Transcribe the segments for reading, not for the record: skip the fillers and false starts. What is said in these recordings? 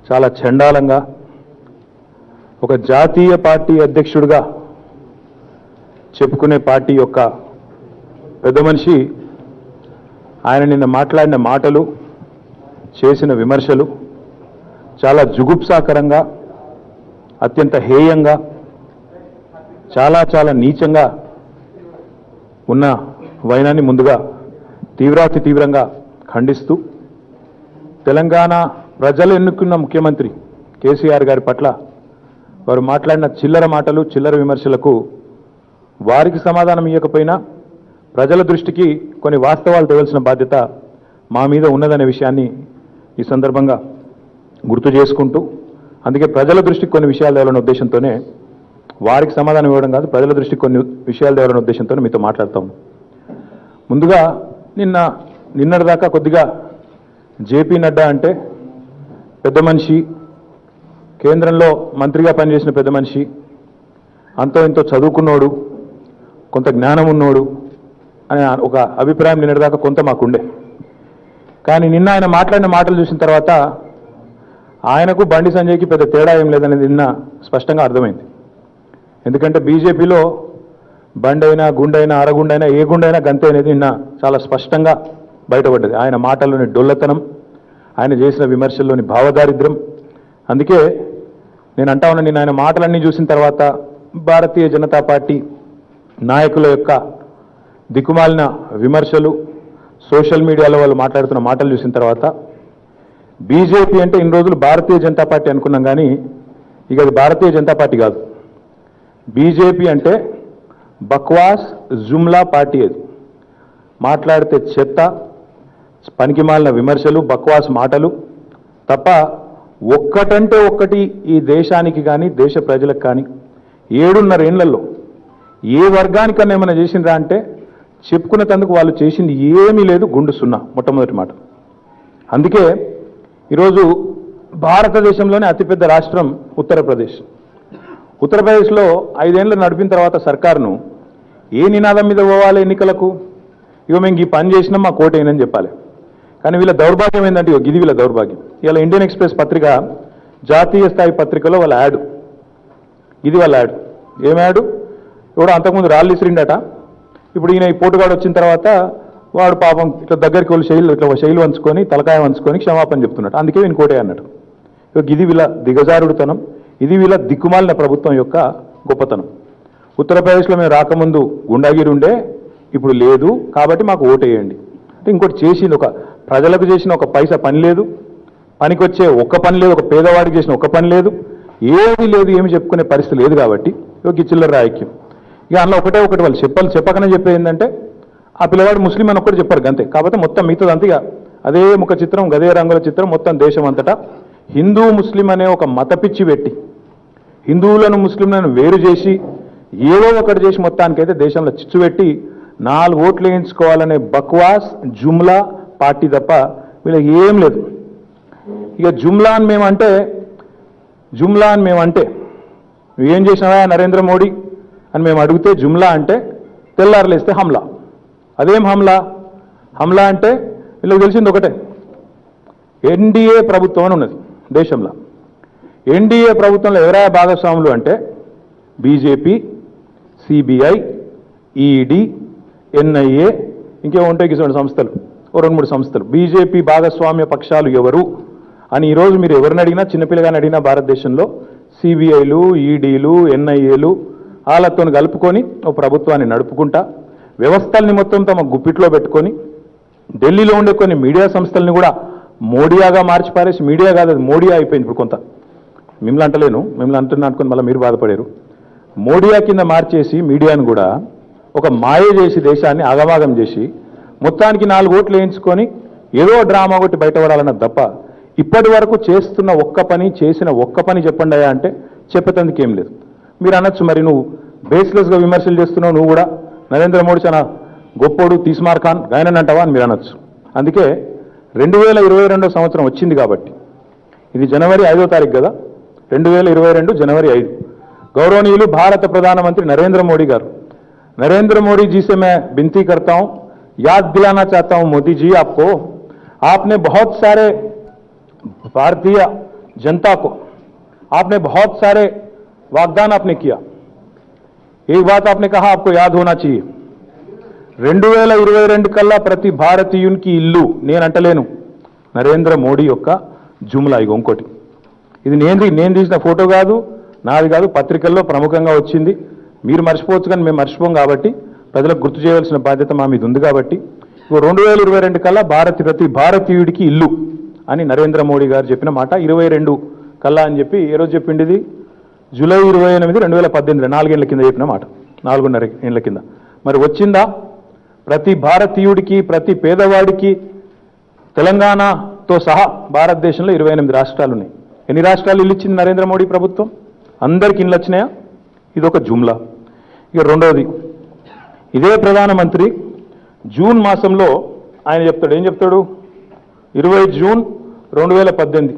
చాలా చండాలంగా ఒక జాతీయ పార్టీ అధ్యక్షుడిగా చెప్పుకునే పార్టీ యొక్క పెద్ద మనిషి ఆయన నిన్న మాట్లాడిన మాటలు, చేసిన విమర్శలు చాలా జుగుప్సాకరంగా, అత్యంత హేయంగా, చాలా నీచంగా ఉన్న వైనాన్ని ముందుగా తీవ్రాతి తీవ్రంగా ఖండిస్తూ తెలంగాణ ప్రజలు ఎన్నుకున్న ముఖ్యమంత్రి కేసీఆర్ గారి పట్ల వారు మాట్లాడిన చిల్లర మాటలు, చిల్లర విమర్శలకు వారికి సమాధానం ఇవ్వకపోయినా ప్రజల దృష్టికి కొన్ని వాస్తవాలు తేవాల్సిన బాధ్యత మా మీద ఉన్నదనే విషయాన్ని ఈ సందర్భంగా గుర్తు చేసుకుంటూ, అందుకే ప్రజల దృష్టికి కొన్ని విషయాలు తేవాలనే ఉద్దేశంతోనే, వారికి సమాధానం ఇవ్వడం కాదు, ప్రజల దృష్టికి కొన్ని విషయాలు తేవాలనే ఉద్దేశంతోనే మీతో మాట్లాడతాం. ముందుగా నిన్నటిదాకా కొద్దిగా జేపీ నడ్డా అంటే పెద్ద మనిషి, కేంద్రంలో మంత్రిగా పనిచేసిన పెద్ద మనిషి, అంతో ఇంతో చదువుకున్నోడు, కొంత జ్ఞానం ఉన్నోడు అనే ఒక అభిప్రాయం నిన్నటిదాకా కొంత మాకుండే. కానీ నిన్న ఆయన మాట్లాడిన మాటలు చూసిన తర్వాత ఆయనకు బండి సంజయ్కి పెద్ద తేడా ఏం లేదనేది నిన్న స్పష్టంగా అర్థమైంది. ఎందుకంటే బీజేపీలో బండైనా, గుండైనా, అరగుండైనా, ఏ గుండైనా గంతే అనేది నిన్న చాలా స్పష్టంగా బయటపడ్డది. ఆయన మాటల్లోని డొల్లతనం, ఆయన చేసిన విమర్శల్లోని భావదారిద్ర్యం. అందుకే నేను అంటా ఉన్నా, నిన్న ఆయన మాటలన్నీ చూసిన తర్వాత భారతీయ జనతా పార్టీ నాయకుల యొక్క దిక్కుమాలిన విమర్శలు, సోషల్ మీడియాలో వాళ్ళు మాట్లాడుతున్న మాటలు చూసిన తర్వాత బీజేపీ అంటే ఇన్ని రోజులు భారతీయ జనతా పార్టీ అనుకున్నాం, కానీ ఇక అది భారతీయ జనతా పార్టీ కాదు. బీజేపీ అంటే బక్వాస్ జుమ్లా పార్టీ. అది మాట్లాడితే చెత్త, పనికిమాలిన విమర్శలు, బక్వాస్ మాటలు తప్ప ఒక్కటంటే ఒక్కటి ఈ దేశానికి కానీ, దేశ ప్రజలకు కానీ 7.5 ఏళ్లలో ఏ వర్గానికన్నా ఏమైనా చేసిండ్రా అంటే చెప్పుకునేందుకు వాళ్ళు చేసింది ఏమీ లేదు, గుండు సున్నా, మొట్టమొదటి మాట. అందుకే ఈరోజు భారతదేశంలోనే అతిపెద్ద రాష్ట్రం ఉత్తరప్రదేశ్. ఉత్తరప్రదేశ్లో 5 ఏళ్ళు నడిపిన తర్వాత సర్కారును ఏ నినాదం మీద పోవాలి ఎన్నికలకు? ఇగో మేము ఈ పని చేసినాం, మా కోటేనని చెప్పాలి. కానీ వీళ్ళ దౌర్భాగ్యం ఏంటంటే, ఇది వీళ్ళ దౌర్భాగ్యం. ఇలా ఇండియన్ ఎక్స్ప్రెస్ పత్రిక జాతీయ స్థాయి పత్రికలో వాళ్ళ యాడ్, ఇది వాళ్ళ యాడ్. ఏం యాడ్? ఎవడో అంతకుముందు రాళ్ళు ఇసిరిండట, ఇప్పుడు ఈయన ఈ పోటుగాడు వచ్చిన తర్వాత వాడు పాపం ఇట్లా దగ్గరికి వెళ్ళి శైలు వంచుకొని, తలకాయ వంచుకొని క్షమాపణ చెప్తున్నట్టు, అందుకే వీని కోటే అన్నట్టు. ఇది వీళ్ళ దిగజారుడుతనం, ఇది వీళ్ళ దిక్కుమాలిన ప్రభుత్వం యొక్క గొప్పతనం. ఉత్తరప్రదేశ్లో మేము రాకముందు గుండాగిరి ఉండే, ఇప్పుడు లేదు, కాబట్టి మాకు ఓటేయండి అంటే ఇంకోటి చేసింది, ఒక ప్రజలకు చేసిన ఒక పైసా పని లేదు, పనికి వచ్చే ఒక్క పని లేదు, ఒక పేదవాడికి చేసిన ఒక్క పని లేదు, ఏది లేదు, ఏమి చెప్పుకునే పరిస్థితి లేదు. కాబట్టి ఈ చిల్లర రాయక్యం. ఇక అందులో ఒకటి వాళ్ళు చెప్పకనే చెప్పేది ఏంటంటే, ఆ పిల్లవాడు ముస్లిం అని ఒక్కటి చెప్పారు అంతే. కాబట్టి మొత్తం మిగతాదంతా ఇక అదే ముఖ చిత్రం, గదే రంగుల చిత్రం, మొత్తం దేశం అంతటా హిందూ ముస్లిం అనే ఒక మత పిచ్చి పెట్టి, హిందువులను ముస్లింలను వేరు చేసి ఏదో ఒకటి చేసి మొత్తానికైతే దేశంలో చిచ్చు పెట్టి 4 ఓట్లు వేయించుకోవాలనే బక్వాస్ జుమ్లా పార్టీ తప్ప వీళ్ళకి ఏం లేదు. ఇక జుమ్లా అని మేమంటే నువ్వేం చేసినావా నరేంద్ర మోడీ అని మేము అడిగితే, జుమ్లా అంటే తెల్లారులేస్తే హమ్లా. అదేం హమ్లా అంటే వీళ్ళకి తెలిసింది ఒకటే, ఎన్డీఏ ప్రభుత్వం అని ఉన్నది దేశంలో. ఎన్డీఏ ప్రభుత్వంలో ఎవరా భాగస్వాములు అంటే బీజేపీ, సిబిఐ, ఈడీ, ఎన్ఐఏ, ఇంకేమో ఉంటాయి ఇటువంటి సంస్థలు, 2-3 సంస్థలు. బీజేపీ భాగస్వామ్య పక్షాలు ఎవరు అని ఈరోజు మీరు ఎవరిని అడిగినా, చిన్నపిల్లగాని అడిగినా భారతదేశంలో సిబిఐలు, ఈడీలు, ఎన్ఐఏలు వాళ్ళతో కలుపుకొని ఒక ప్రభుత్వాన్ని నడుపుకుంటా, వ్యవస్థల్ని మొత్తం తమ గుప్పిట్లో పెట్టుకొని, ఢిల్లీలో ఉండే కొన్ని మీడియా సంస్థల్ని కూడా మోడియాగా మార్చి పారేసి, మీడియా కాదు అది మోడియా అయిపోయింది ఇప్పుడు. కొంత మిమ్మల్ని అంటలేను, మిమ్మల్ని అంటున్నా అనుకుని మళ్ళీ మీరు బాధపడారు. మోడియా కింద మార్చేసి మీడియాను కూడా ఒక మాయ చేసి, దేశాన్ని ఆగమాగం చేసి, మొత్తానికి 4 ఓట్లు వేయించుకొని ఏదో డ్రామా కొట్టి బయటపడాలన్న తప్ప ఇప్పటి వరకు చేస్తున్న చేసిన ఒక్క పని చెప్పండి అయ్యా అంటే చెప్పేందుకు ఏం లేదు. మీరు అనొచ్చు, మరి నువ్వు బేస్లెస్గా విమర్శలు చేస్తున్నావు, నువ్వు కూడా నరేంద్ర మోడీ చాలా గొప్పోడు, తీస్మార్ ఖాన్ గాయనని అంటావా అని మీరు అనొచ్చు. అందుకే 2022 సంవత్సరం వచ్చింది కాబట్టి, ఇది జనవరి 5వ తారీఖు కదా, 2022 జనవరి 5. गौरवनीय भारत प्रधानमंत्री नरेंद्र मोदी गारू, नरेंद्र मोदी जी से मैं विनती करता हूं, याद दिलाना चाहता हूं मोदी जी आपको, आपने बहुत सारे भारतीय जनता को आपने बहुत सारे वाग्दान आपने किया। एक बात आपने कहा, आपको याद होना चाहिए, 2022 కల్లా ప్రతి భారతీయునికి ఇల్లు, నేను అంటలేను, నరేంద్ర మోడీ యొక్క జుమ్లా. ఇగో ఇంకోటి, ఇది నేను తీసిన ఫోటో కాదు, నాది కాదు, పత్రికల్లో ప్రముఖంగా వచ్చింది. మీరు మర్చిపోవచ్చు కానీ మేము మర్చిపోం కాబట్టి ప్రజలకు గుర్తు చేయవలసిన బాధ్యత మా మీద ఉంది. కాబట్టి 2022 కల్లా ప్రతి భారతీయుడికి ఇల్లు అని నరేంద్ర మోడీ గారు చెప్పిన మాట. 22 కల్లా అని చెప్పి ఏ రోజు చెప్పింది? ఇది జూలై 28, 2018, 4 ఏళ్ల కింద చెప్పిన మాట, 4.5 ఏళ్ల కింద. మరి వచ్చిందా? ప్రతి భారతీయుడికి, ప్రతి పేదవాడికి, తెలంగాణతో సహా భారతదేశంలో 28 రాష్ట్రాలు ఉన్నాయి. ఎన్ని రాష్ట్రాలు ఇల్లు ఇచ్చింది నరేంద్ర మోడీ ప్రభుత్వం? అందరికి ఇల్లు వచ్చినాయా? ఇదొక జుమ్లా. ఇక రెండవది, ఇదే ప్రధానమంత్రి జూన్ మాసంలో ఆయన చెప్తాడు, ఏం చెప్తాడు? 20 June 2018,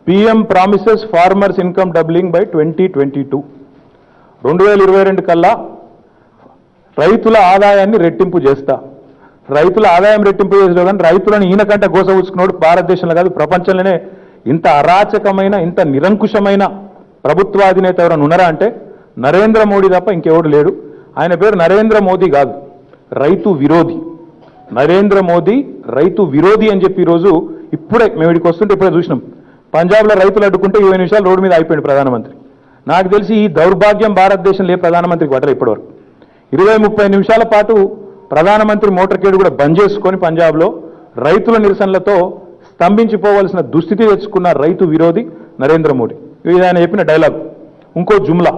PM promises farmers income doubling by 2022. 2022 కల్లా రైతుల ఆదాయాన్ని రెట్టింపు చేస్తా. రైతుల ఆదాయం రెట్టింపు చేసే కానీ రైతులను ఈయనకంటే గోసవుచ్చుకున్నాడు భారతదేశంలో కాదు ప్రపంచంలోనే. ఇంత అరాచకమైన, ఇంత నిరంకుశమైన ప్రభుత్వాధినేత ఎవరైనా ఉన్నారా అంటే నరేంద్ర మోడీ తప్ప ఇంకెవడు లేడు. ఆయన పేరు నరేంద్ర మోదీ కాదు, రైతు విరోధి. నరేంద్ర మోదీ రైతు విరోధి అని చెప్పి ఈరోజు ఇప్పుడే మేము ఇక్కడికి వస్తుంటే ఇప్పుడే చూసినాం, పంజాబ్లో రైతులు అడ్డుకుంటే 20 నిమిషాలు రోడ్డు మీద అయిపోయింది ప్రధానమంత్రి. నాకు తెలిసి ఈ దౌర్భాగ్యం భారతదేశంలో ఏ ప్రధానమంత్రికి పట్టలేదు ఇప్పటివరకు. 20-30 నిమిషాల పాటు ప్రధానమంత్రి మోటార్ కేడు కూడా బంద్ చేసుకొని పంజాబ్లో రైతుల నిరసనలతో స్తంభించిపోవలసిన దుస్థితి తెచ్చుకున్న రైతు విరోధి నరేంద్ర మోడీ. ఇది ఆయన చెప్పిన డైలాగ్. ఇంకో జుమ్లా,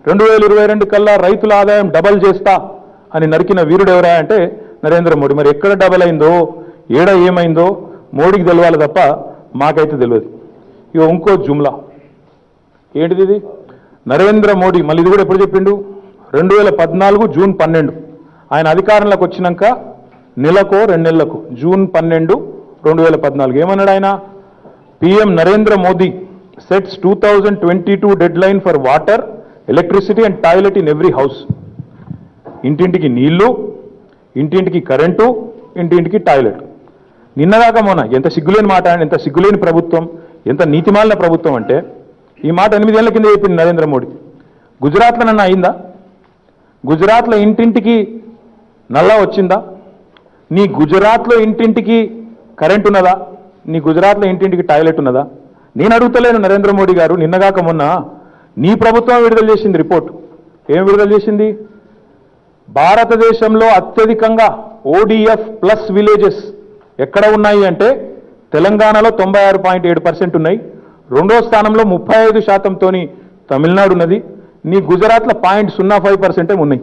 2022 కల్లా రైతుల ఆదాయం డబల్ చేస్తా అని నరికిన వీరుడు ఎవరా అంటే నరేంద్ర మోడీ. మరి ఎక్కడ డబల్ అయిందో, ఏడ ఏమైందో మోడీకి తెలియాలి తప్ప మాకైతే తెలియదు. ఇక ఇంకో జుమ్లా ఏంటిది? ఇది నరేంద్ర మోడీ మళ్ళీ ఇది కూడా ఎప్పుడు చెప్పిండు? 2014 జూన్ 12 ఆయన అధికారంలోకి వచ్చినాక నెలకో 2 నెలలకు, జూన్ 12, 2014 ఏమన్నాడు ఆయన? PM Narendra Modi sets 2022 dead line for water, electricity and toilet in every house. ఇంటింటికి నీళ్లు, ఇంటింటికి కరెంటు, ఇంటింటికి టాయిలెట్. నిన్నదాకా మొన్న ఎంత సిగ్గులేని మాట, ఎంత సిగ్గులేని ప్రభుత్వం, ఎంత నీతిమాలిన ప్రభుత్వం అంటే ఈ మాట 8 ఏళ్ల కింద చెప్పింది నరేంద్ర మోడీ. గుజరాత్లో నన్ను అయిందా? గుజరాత్లో ఇంటింటికి నల్లా వచ్చిందా? నీ గుజరాత్లో ఇంటింటికి కరెంట్ ఉన్నదా? నీ గుజరాత్లో ఇంటింటికి టాయిలెట్ ఉన్నదా? నేను అడుగుతలేను నరేంద్ర మోడీ గారు. నిన్నగాక మొన్న నీ ప్రభుత్వం విడుదల చేసింది రిపోర్ట్. ఏం విడుదల చేసింది? భారతదేశంలో అత్యధికంగా ODF ప్లస్ విలేజెస్ ఎక్కడ ఉన్నాయి అంటే తెలంగాణలో 96.7% ఉన్నాయి. రెండో స్థానంలో 35%తోని తమిళనాడు ఉన్నది. నీ గుజరాత్లో 0.05% ఉన్నాయి.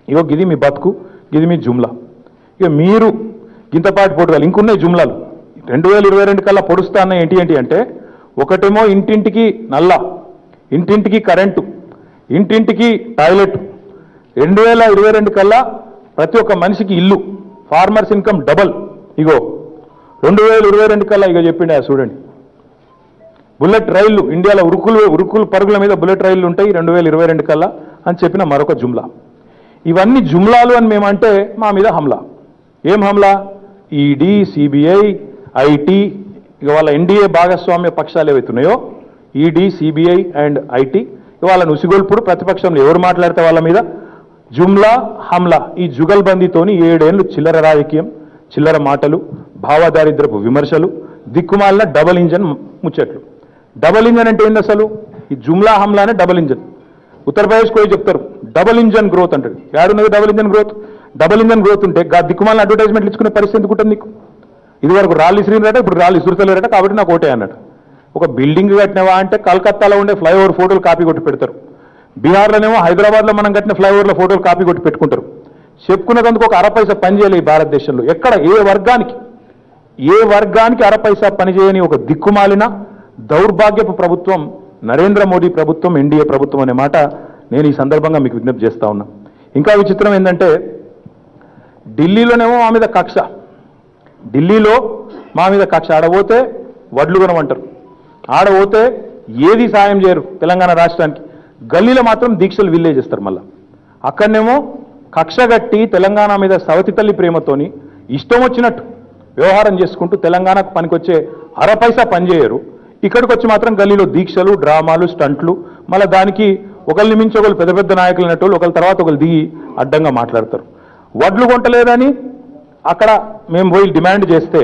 ఇగో గిది మీ బతుకు, గిది మీ జుమ్లా. ఇక మీరు గింతపాటి పోటుగాలి ఇంకున్నాయి జుమ్లాలు. 2022 కల్లా పొడుస్తాన్న ఏంటి అంటే ఒకటేమో ఇంటింటికి నల్లా, ఇంటింటికి కరెంటు, ఇంటింటికి టాయిలెట్. 2022 కల్లా ప్రతి ఒక్క మనిషికి ఇల్లు, ఫార్మర్స్ ఇన్కమ్ డబల్. ఇగో 2022 కల్లా ఇగో చెప్పిండే చూడండి, బుల్లెట్ రైళ్లు ఇండియాలో ఉరుకులు పరుగుల మీద బుల్లెట్ రైళ్లు ఉంటాయి 2022 కల్లా అని చెప్పిన మరొక జుమ్లా. ఇవన్నీ జుమ్లాలు అని మేమంటే మా మీద హమ్లా. ఏం హమ్లా? ఈడీ, సిబిఐ, ఐటీ, ఇక వాళ్ళ ఎన్డీఏ భాగస్వామ్య పక్షాలు ఏవైతున్నాయో ఈడీ, సిబిఐ అండ్ ఐటీ, వాళ్ళని ఉసిగొల్పుడు, ప్రతిపక్షంలో ఎవరు మాట్లాడితే వాళ్ళ మీద జుమ్లా, హమ్లా. ఈ జుగల్బందీతోని 7 ఏళ్ళు చిల్లర రాజకీయం, చిల్లర మాటలు, భావదారిద్రపు విమర్శలు, దిక్కుమాలిన డబల్ ఇంజన్ ముచ్చట్లు. డబల్ ఇంజన్ అంటే ఏంది అసలు? ఈ జుమ్లా హమ్లానే డబల్ ఇంజన్. ఉత్తరప్రదేశ్కి పోయి చెప్తారు డబల్ ఇంజన్ గ్రోత్ అంటాడు. ఏడున్నది double engine growth? Double engine growth ఉంటే దిక్కుమాలిన అడ్వర్టైజ్మెంట్లు ఇచ్చుకునే పరిస్థితి ఎందుకు ఉంటుంది నీకు? ఇదివరకు రాళ్ళు ఇసిరినరట, ఇప్పుడు రాళ్ళు ఇసురుతలేరట, కాబట్టి నాకు ఓటే అన్నట్టు. ఒక బిల్డింగ్ కట్టినవా అంటే కలకత్తాలో ఉండే ఫ్లైఓవర్ ఫోటోలు కాపీ కొట్టి పెడతారు. బీహార్లోనేమో హైదరాబాద్లో మనం కట్టిన ఫ్లైఓవర్ల ఫోటోలు కాపీ కొట్టి పెట్టుకుంటారు. చెప్పుకునేందుకు ఒక అరపైసా పని చేయలేదు ఈ భారతదేశంలో. ఎక్కడ ఏ వర్గానికి అరపైసా పని చేయని ఒక దిక్కుమాలిన దౌర్భాగ్యపు ప్రభుత్వం నరేంద్ర మోడీ ప్రభుత్వం, ఎన్డీఏ ప్రభుత్వం అనే మాట నేను ఈ సందర్భంగా మీకు విజ్ఞప్తి చేస్తా ఉన్నా. ఇంకా విచిత్రం ఏంటంటే ఢిల్లీలోనేమో మా మీద కక్ష, ఢిల్లీలో మా మీద కక్ష. ఆడపోతే వడ్లు కొనమంటారు, ఆడపోతే ఏది సాయం చేయరు తెలంగాణ రాష్ట్రానికి. గల్లీలో మాత్రం దీక్షలు వీళ్ళే చేస్తారు. మళ్ళా అక్కడనేమో కక్ష గట్టి తెలంగాణ మీద సవతి తల్లి ప్రేమతోని ఇష్టం వచ్చినట్టు వ్యవహారం చేసుకుంటూ తెలంగాణకు పనికొచ్చే అరపైసా పనిచేయరు. ఇక్కడికి వచ్చి మాత్రం గల్లీలో దీక్షలు, డ్రామాలు, స్టంట్లు, మళ్ళీ దానికి ఒకరిని మించి ఒకరు పెద్ద పెద్ద నాయకులు అన్నట్టు ఒకరి తర్వాత ఒకరు దిగి అడ్డంగా మాట్లాడతారు. వడ్లు కొంటలేదని అక్కడ మేము పోయి డిమాండ్ చేస్తే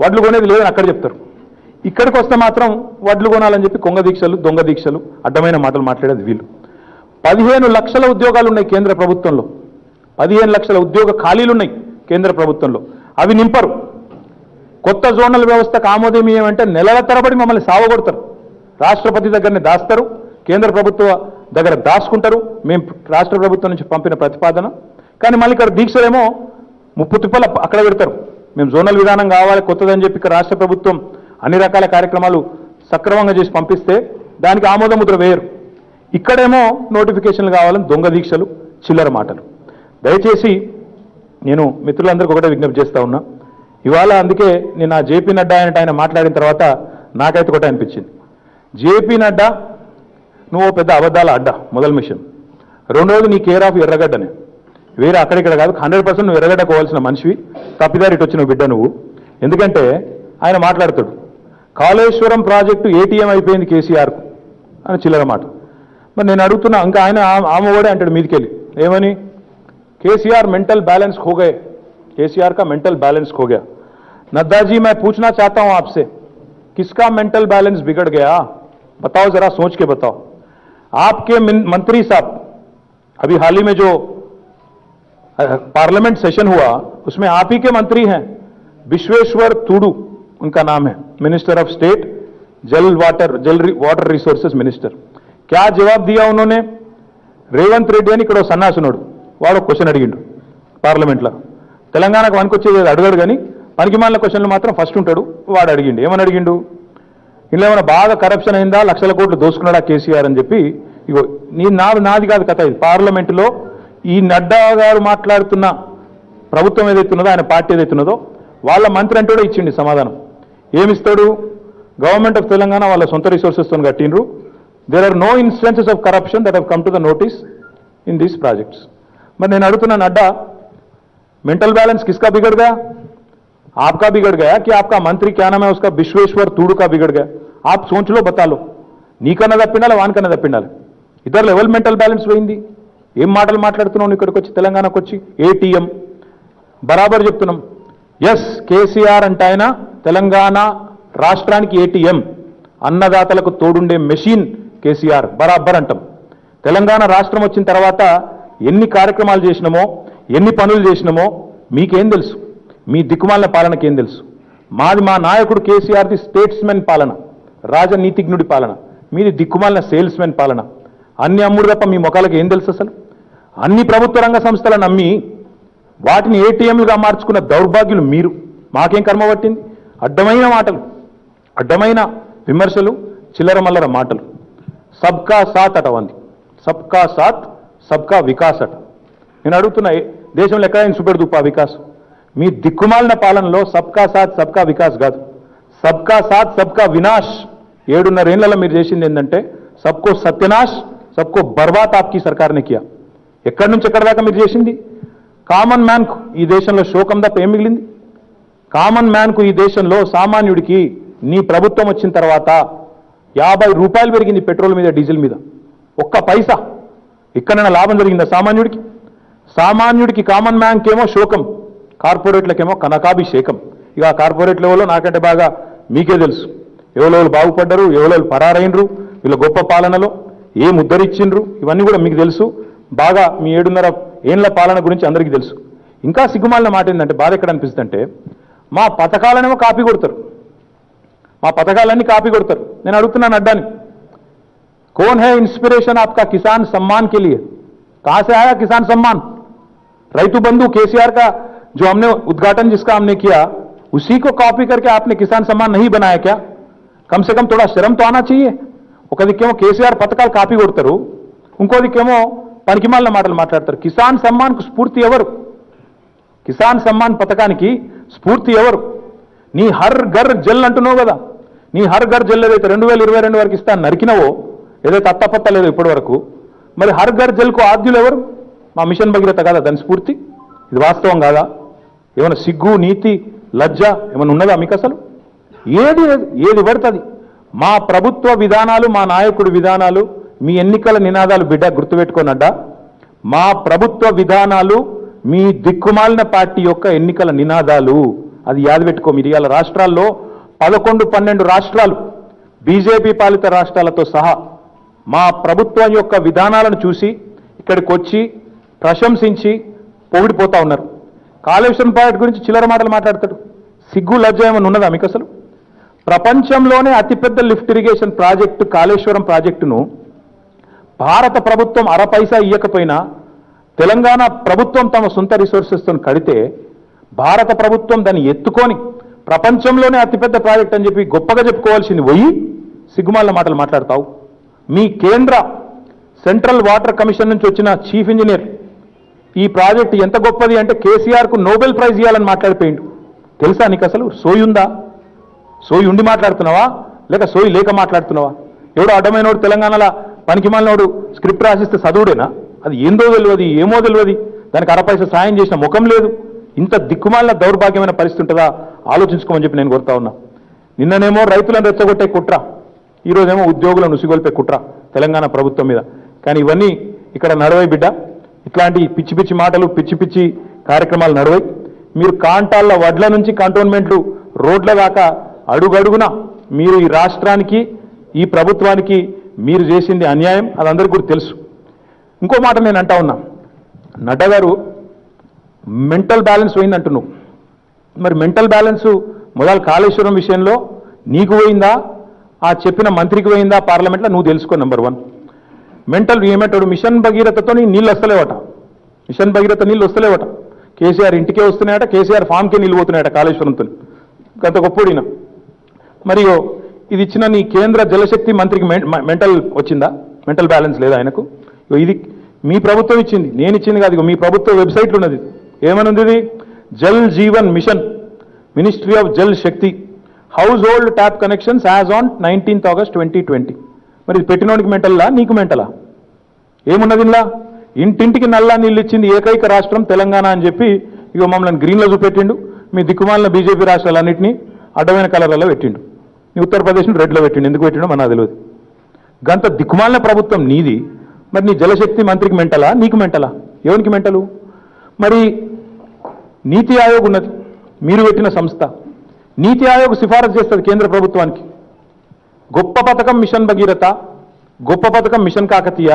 వడ్లు కొనేది లేదని అక్కడ చెప్తారు. ఇక్కడికి వస్తే మాత్రం వడ్లు కొనాలని చెప్పి కొంగ దీక్షలు, దొంగ దీక్షలు, అడ్డమైన మాటలు మాట్లాడేది వీళ్ళు. 15 లక్షల ఉద్యోగాలు ఉన్నాయి కేంద్ర ప్రభుత్వంలో. 15 లక్షల ఉద్యోగ ఖాళీలు ఉన్నాయి కేంద్ర ప్రభుత్వంలో. అవి నింపరు. కొత్త జోనల్ వ్యవస్థకు ఆమోదమీయం అంటే నెలల తరబడి మమ్మల్ని సావగొడతారు. రాష్ట్రపతి దగ్గరనే దాస్తారు, కేంద్ర ప్రభుత్వ దగ్గర దాచుకుంటారు. మేము రాష్ట్ర ప్రభుత్వం నుంచి పంపిన ప్రతిపాదన కానీ మళ్ళీ ఇక్కడ దీక్షలేమో ముప్పు తిప్పల అక్కడ పెడతారు. మేము జోనల్ విధానం కావాలి కొత్తదని చెప్పి ఇక్కడ రాష్ట్ర ప్రభుత్వం అన్ని రకాల కార్యక్రమాలు సక్రమంగా చేసి పంపిస్తే దానికి ఆమోద ముద్ర వేయరు. ఇక్కడేమో నోటిఫికేషన్లు కావాలని దొంగ దీక్షలు, చిల్లర మాటలు. దయచేసి నేను మిత్రులందరికీ ఒకటే విజ్ఞప్తి చేస్తా ఉన్నా. ఇవాళ అందుకే నేను ఆ జేపీ నడ్డా ఆయన మాట్లాడిన తర్వాత నాకైతే ఒకటే అనిపించింది. జేపీ నడ్డా నువ్వు పెద్ద అబద్ధాల అడ్డా మొదలు మిషన్. రెండోది నీ కేర్ ఆఫ్ ఎర్రగడ్డనే, వేరే అక్కడిక్కడ కాదు. 100% నువ్వు ఎర్రగడ్డ కోవాల్సిన మనిషివి. తప్పిదారి ఇటు వచ్చిన బిడ్డ నువ్వు. ఎందుకంటే ఆయన మాట్లాడతాడు కాళేశ్వరం ప్రాజెక్టు ఏటీఎం అయిపోయింది కేసీఆర్కు అని చిల్లర మాట. మరి నేను అడుగుతున్నా, ఇంకా ఆయన ఆమె కూడా అంటాడు మీదికెళ్ళి ఏమని, केसीआर मेंटल बैलेंस खो गए, केसीआर का मेंटल बैलेंस खो गया। नड्डा जी मैं पूछना चाहता हूं आपसे, किसका मेंटल बैलेंस बिगड़ गया? बताओ, जरा सोच के बताओ। आपके मंत्री साहब, अभी हाल ही में जो पार्लियामेंट सेशन हुआ उसमें आप ही के मंत्री हैं, विश्वेश्वर तुडू उनका नाम है, मिनिस्टर ऑफ स्टेट जल वाटर रिसोर्सेस मिनिस्टर। क्या जवाब दिया उन्होंने? రేవంత్ రెడ్డి అని ఇక్కడ సన్నాసునుడు వాడు క్వశ్చన్ అడిగిండు పార్లమెంట్లో. తెలంగాణకు వనుకొచ్చేది అడగడు కానీ పనికిమాలిన క్వశ్చన్లు మాత్రం ఫస్ట్ ఉంటాడు. వాడు అడిగిండు, ఏమని అడిగిండు? ఇలా ఏమైనా బాగా కరప్షన్ అయిందా, లక్షల కోట్లు దోసుకున్నాడా కేసీఆర్ అని చెప్పి. ఇగో నాది కాదు కథ, ఇది పార్లమెంటులో ఈ నడ్డా గారు మాట్లాడుతున్న ప్రభుత్వం ఏదైతున్నదో, ఆయన పార్టీ ఏదైతున్నదో వాళ్ళ మంత్రి అంటూ ఇచ్చిండి సమాధానం. ఏమిస్తాడు? గవర్నమెంట్ ఆఫ్ తెలంగాణ వాళ్ళ సొంత రిసోర్సెస్తో కట్టిండ్రు. There are no instances of corruption that have come to the notice in these projects. मैं నేను అడుగుతున్నా నడ్డా, मेंटल बैलेंस किसका बिगड़ गया? आपका बिगड़ गया कि आपका मंत्री क्या नाम है उसका विश्वेश्वर तुडू का बिगड़ गया? आप सोच लो, बता लो. నీకన్నా తప్పిండాలి, వానికన్నా తప్పిండాలి. ఇద్దరు లెవెల్ మెంటల్ బ్యాలెన్స్ పోయింది. ఏం మాటలు మాట్లాడుతున్నావు ఇక్కడికి వచ్చి, తెలంగాణకు వచ్చి? ఏటీఎం బరాబర్ చెప్తున్నాం. ఎస్, కేసీఆర్ అంటే ఆయన తెలంగాణ రాష్ట్రానికి ఏటీఎం, అన్నదాతలకు తోడుండే మెషిన్ కేసీఆర్ బరాబర్ అంటాం. తెలంగాణ రాష్ట్రం వచ్చిన తర్వాత ఎన్ని కార్యక్రమాలు చేసినామో, ఎన్ని పనులు చేసినామో మీకేం తెలుసు? మీ దిక్కుమాలిన పాలనకేం తెలుసు? మా నాయకుడు కేసీఆర్ది స్టేట్స్మెన్ పాలన, రాజనీతిజ్ఞుడి పాలన. మీది దిక్కుమాలిన సేల్స్మెన్ పాలన. అన్ని అమ్ముడు తప్ప మీ ముఖాలకు ఏం తెలుసు అసలు? అన్ని ప్రభుత్వ రంగ సంస్థలను నమ్మి వాటిని ఏటీఎంలుగా మార్చుకున్న దౌర్భాగ్యులు మీరు. మాకేం కర్మ పట్టింది? అడ్డమైన మాటలు, అడ్డమైన విమర్శలు, చిల్లర మల్లర మాటలు. సబ్కా సాత్ అటవంది, సబ్కా సాత్ సబ్కా వికాస్ అట. నేను అడుగుతున్నా, దేశంలో ఎక్కడైనా చూపెడుతుపా వికాసం? మీ దిక్కుమాలిన పాలనలో సబ్కా సాత్ సబ్కా వికాస్ కాదు, సబ్కా సాత్ సబ్కా వినాష్. 7.5 ఏళ్లలో మీరు చేసింది ఏంటంటే సబ్కో సత్యనాశ్, సబ్కో బర్బాద్ ఆప్కి సర్కార్నే కియా. ఎక్కడి నుంచి ఎక్కడి దాకా మీరు చేసింది? కామన్ మ్యాన్కు ఈ దేశంలో శోకం తప్ప ఏం మిగిలింది? కామన్ మ్యాన్కు ఈ దేశంలో సామాన్యుడికి నీ ప్రభుత్వం వచ్చిన తర్వాత 50 రూపాయలు పెరిగింది పెట్రోల్ మీద, డీజిల్ మీద. ఒక్క పైసా ఎక్కడైనా లాభం జరిగిందా సామాన్యుడికి? సామాన్యుడికి కామన్ మ్యాన్కేమో శోకం, కార్పొరేట్లకేమో కనకాభిషేకం. ఇక ఆ కార్పొరేట్ లెవెల్లో నాకంటే బాగా మీకే తెలుసు. ఎవరెవరు బాగుపడ్డరు, ఎవరెవరు పరారైనరు, వీళ్ళ గొప్ప పాలనలో ఏం ఉద్ధరించిండ్రు, ఇవన్నీ కూడా మీకు తెలుసు. బాగా మీ 7.5 ఏళ్ల పాలన గురించి అందరికీ తెలుసు. ఇంకా సిగ్గుమాలిన మాట ఏంటంటే, బాధ ఎక్కడ అనిపిస్తుంది అంటే, మా పథకాలనేమో కాపీ కొడతారు, మా పథకాలన్నీ కాపీ కొడతారు. నేను అడుగుతున్నాను అడ్డాని, कौन है इंस्पिरेशन आपका किसान सम्मान के लिए? कहां से आया किसान सम्मान? रैतु बंधु केसीआर का जो हमने उद्घाटन जिसका हमने किया, उसी को कॉपी करके आपने किसान सम्मान नहीं बनाया क्या? कम से कम थोड़ा शर्म तो आना चाहिए. ఒక దిక్కేమో కేసీఆర్ పథకాలు కాపీ కొడతారు, ఇంకో దిక్కేమో పనికిమాలిన మాటలు మాట్లాడతారు. కిసాన్ సమ్మాన్కు స్ఫూర్తి ఎవరు? కిసాన్ సమ్మాన్ పథకానికి స్ఫూర్తి ఎవరు? నీ హర్ ఘర్ జల్ అంటున్నావు కదా, నీ హర్ ఘర్ జల్ ఏదైతే 2022 వరకు ఇస్తాను నరికినవో, ఏదైతే అత్తపత్త లేదో ఇప్పటి వరకు, మరి హర్ ఘర్ జల్కు ఆద్యులు ఎవరు? మా మిషన్ భగీరథ కాదా దాని స్ఫూర్తి? ఇది వాస్తవం కాదా? ఏమైనా సిగ్గు, నీతి, లజ్జ ఏమైనా ఉన్నదా మీకు అసలు? ఏది పడుతుంది మా ప్రభుత్వ విధానాలు, మా నాయకుడి విధానాలు, మీ ఎన్నికల నినాదాలు బిడ్డ గుర్తుపెట్టుకోనడ్డా. మా ప్రభుత్వ విధానాలు మీ దిక్కుమాలిన పార్టీ యొక్క ఎన్నికల నినాదాలు. అది యాద పెట్టుకో. మీరు ఇవాళ రాష్ట్రాల్లో 11-12 రాష్ట్రాలు బీజేపీ పాలిత రాష్ట్రాలతో సహా మా ప్రభుత్వం యొక్క విధానాలను చూసి ఇక్కడికి వచ్చి ప్రశంసించి పొగిడిపోతా ఉన్నారు. కాళేశ్వరం ప్రాజెక్టు గురించి చిల్లర మాటలు మాట్లాడతాడు. సిగ్గు లజ్జ ఏమన్నా ఉన్నదా మీకు అసలు? ప్రపంచంలోనే అతిపెద్ద లిఫ్ట్ ఇరిగేషన్ ప్రాజెక్టు కాళేశ్వరం ప్రాజెక్టును భారత ప్రభుత్వం అర పైసా ఇవ్వకపోయినా తెలంగాణ ప్రభుత్వం తమ సొంత రిసోర్సెస్తో కడితే భారత ప్రభుత్వం దాన్ని ఎత్తుకొని ప్రపంచంలోనే అతిపెద్ద ప్రాజెక్ట్ అని చెప్పి గొప్పగా చెప్పుకోవాల్సింది పోయి సిగ్గుమాల మాటలు మాట్లాడతావు. మీ కేంద్ర సెంట్రల్ వాటర్ కమిషన్ నుంచి వచ్చిన చీఫ్ ఇంజనీర్ ఈ ప్రాజెక్ట్ ఎంత గొప్పది అంటే కేసీఆర్కు నోబెల్ ప్రైజ్ ఇవ్వాలని మాట్లాడిపోయిండు. తెలుసా నీకు అసలు? సోయి ఉందా? సోయి ఉండి మాట్లాడుతున్నావా లేక సోయి లేక మాట్లాడుతున్నావా? ఎవడో అడ్డమైనోడు తెలంగాణలో పనికిమాలినోడు స్క్రిప్ట్ రాసిస్తే చదువుడేనా? అది ఏందో తెలియదు, ఏమో తెలియదు, దానికి అరపైస సాయం చేసిన ముఖం లేదు. ఇంత దిక్కుమాలిన దౌర్భాగ్యమైన పరిస్థితి ఉంటుందా? ఆలోచించుకోమని చెప్పి నేను కోరుతా ఉన్నా. నిన్ననేమో రైతులను రెచ్చగొట్టే కుట్ర, ఈరోజేమో ఉద్యోగులను ఉసిగొల్పే కుట్ర తెలంగాణ ప్రభుత్వం మీద. కానీ ఇవన్నీ ఇక్కడ నడవై బిడ్డ. ఇట్లాంటి పిచ్చి పిచ్చి మాటలు, పిచ్చి పిచ్చి కార్యక్రమాలు నడవై. మీరు కాంటాళ్ళ వడ్ల నుంచి కంటోన్మెంట్లు రోడ్ల దాకా అడుగడుగున మీరు ఈ రాష్ట్రానికి, ఈ ప్రభుత్వానికి మీరు చేసింది అన్యాయం. అది అందరికీ కూడా తెలుసు. ఇంకో మాట నేను అంటా ఉన్నా, నడ్డా గారు మెంటల్ బ్యాలెన్స్ పోయిందంటున్నావు. మరి మెంటల్ బ్యాలెన్స్ మొదలు కాళేశ్వరం విషయంలో నీకు పోయిందా, ఆ చెప్పిన మంత్రికి పోయిందా పార్లమెంట్లో? నువ్వు తెలుసుకో. నెంబర్ 1 మెంటల్ ఏమంటాడు? మిషన్ భగీరథతో నీళ్ళు వస్తలేవట. మిషన్ భగీరథ నీళ్ళు వస్తలేవట. కేసీఆర్ ఇంటికే వస్తున్నాయట, కేసీఆర్ ఫామ్కే నీళ్ళు పోతున్నాయట కాళేశ్వరంతో. గత గొప్పడిన మరి ఇది ఇచ్చిన నీ కేంద్ర జలశక్తి మంత్రికి మెంటల్ వచ్చిందా? మెంటల్ బ్యాలెన్స్ లేదా ఆయనకు? ఇది మీ ప్రభుత్వం ఇచ్చింది, నేను ఇచ్చింది కాదు. మీ ప్రభుత్వ వెబ్సైట్లో ఉన్నది. ఏమనుంది ఇది? Jal Jeevan mission, ministry of Jal Shakti, household tap connections as on 19th August 2020. మరి ఇది పెట్టినోడికి మెంటల్లా, నీకు మెంటలా? ఏమున్నది ఇలా? ఇంటింటికి నల్లా నీళ్ళు ఇచ్చింది ఏకైక రాష్ట్రం తెలంగాణ అని చెప్పి ఇక మమ్మల్ని గ్రీన్లో చూపెట్టిండు. మీ దిక్కుమాలిన బీజేపీ రాష్ట్రాలన్నింటినీ అడ్డమైన కలర్లలో పెట్టిండు. నీ ఉత్తరప్రదేశ్ని రెడ్లో పెట్టిండు. ఎందుకు పెట్టిండో మనకు తెలియదు. గంత దిక్కుమాలిన ప్రభుత్వం నీది. మరి నీ జలశక్తి మంత్రికి మెంటలా, నీకు మెంటలా? ఎవరికి మెంటలు? మరి నీతి ఆయోగ్ ఉన్నది, మీరు పెట్టిన సంస్థ. నీతి ఆయోగ్ సిఫారసు చేస్తుంది కేంద్ర ప్రభుత్వానికి. గొప్ప పథకం మిషన్ భగీరథ, గొప్ప పథకం మిషన్ కాకతీయ,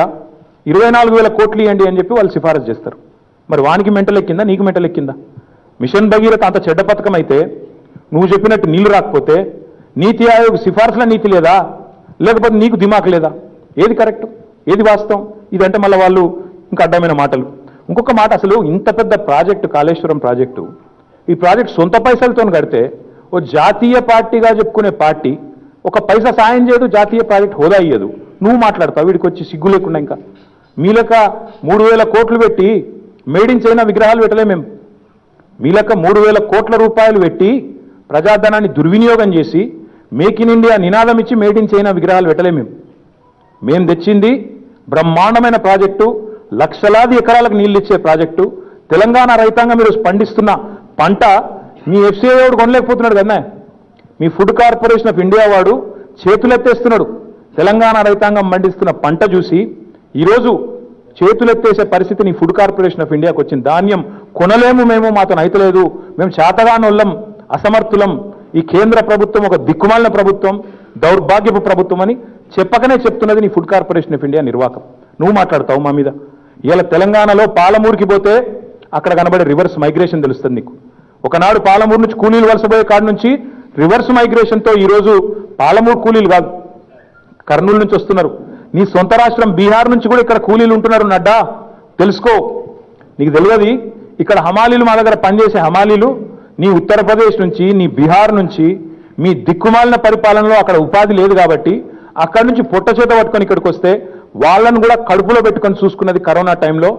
24,000 కోట్లు ఇవ్వండి అని చెప్పి వాళ్ళు సిఫారసు చేస్తారు. మరి వానికి మెంటల్ ఎక్కిందా, నీకు మెంటల్ ఎక్కిందా? మిషన్ భగీరథ అంత చెడ్డ పథకం అయితే, నువ్వు చెప్పినట్టు నీళ్లు రాకపోతే నీతి ఆయోగ్ సిఫారసుల నీతి లేదా, లేకపోతే నీకు దిమాక్ లేదా? ఏది కరెక్ట్, ఏది వాస్తవం? ఇదంటే మళ్ళీ వాళ్ళు ఇంకా అడ్డమైన మాటలు. ఇంకొక మాట, అసలు ఇంత పెద్ద ప్రాజెక్టు కాళేశ్వరం ప్రాజెక్టు, ఈ ప్రాజెక్ట్ సొంత పైసలతో కడితే ఓ జాతీయ పార్టీగా చెప్పుకునే పార్టీ ఒక పైసా సాయం చేయదు, జాతీయ ప్రాజెక్ట్ హోదా ఇయ్యదు. నువ్వు మాట్లాడతావు వీడికి వచ్చి సిగ్గు లేకుండా. ఇంకా మీలక 3,000 కోట్లు పెట్టి మేడ్ ఇన్ చైనా విగ్రహాలు పెట్టలే మేము. మీలక 3,000 కోట్ల రూపాయలు పెట్టి ప్రజాధనాన్ని దుర్వినియోగం చేసి మేక్ ఇన్ ఇండియా నినాదం ఇచ్చి మేడ్ ఇన్ చైనా విగ్రహాలు పెట్టలే మేము. మేము తెచ్చింది బ్రహ్మాండమైన ప్రాజెక్టు, లక్షలాది ఎకరాలకు నీళ్ళు ఇచ్చే ప్రాజెక్టు. తెలంగాణ రైతాంగం మీరు పండిస్తున్న పంట మీ ఎఫ్సీఐ వాడు కొనలేకపోతున్నాడు కదా. మీ ఫుడ్ కార్పొరేషన్ ఆఫ్ ఇండియా వాడు చేతులెత్తేస్తున్నాడు. తెలంగాణ రైతాంగం పండిస్తున్న పంట చూసి ఈరోజు చేతులెత్తేసే పరిస్థితి నీ ఫుడ్ కార్పొరేషన్ ఆఫ్ ఇండియాకి వచ్చింది. ధాన్యం కొనలేము మేము, మాతో అయితలేదు, మేము చేతగానోళ్ళం, అసమర్థులం, ఈ కేంద్ర ప్రభుత్వం ఒక దిక్కుమాలిన ప్రభుత్వం, దౌర్భాగ్యపు ప్రభుత్వం అని చెప్పకనే చెప్తున్నది నీ ఫుడ్ కార్పొరేషన్ ఆఫ్ ఇండియా నిర్వాహకం. నువ్వు మాట్లాడతావు మా మీద. ఇలా తెలంగాణలో పాలమూరుకి పోతే అక్కడ కనబడే రివర్స్ మైగ్రేషన్ తెలుస్తుంది నీకు. ఒకనాడు పాలమూరు నుంచి కూలీలు వలసపోయే కాడి నుంచి రివర్స్ మైగ్రేషన్తో ఈరోజు పాలమూరు కూలీలు కాదు, కర్నూలు నుంచి వస్తున్నారు. నీ సొంత రాష్ట్రం బీహార్ నుంచి కూడా ఇక్కడ కూలీలు ఉంటున్నారు. నడ్డా తెలుసుకో, నీకు తెలియదు. ఇక్కడ హమాలీలు, మా దగ్గర పనిచేసే హమాలీలు నీ ఉత్తరప్రదేశ్ నుంచి, నీ బీహార్ నుంచి, మీ దిక్కుమాలిన పరిపాలనలో అక్కడ ఉపాధి లేదు కాబట్టి అక్కడి నుంచి పొట్ట చేత పట్టుకొని ఇక్కడికి వస్తే వాళ్ళను కూడా కడుపులో పెట్టుకొని చూసుకున్నది కరోనా టైంలో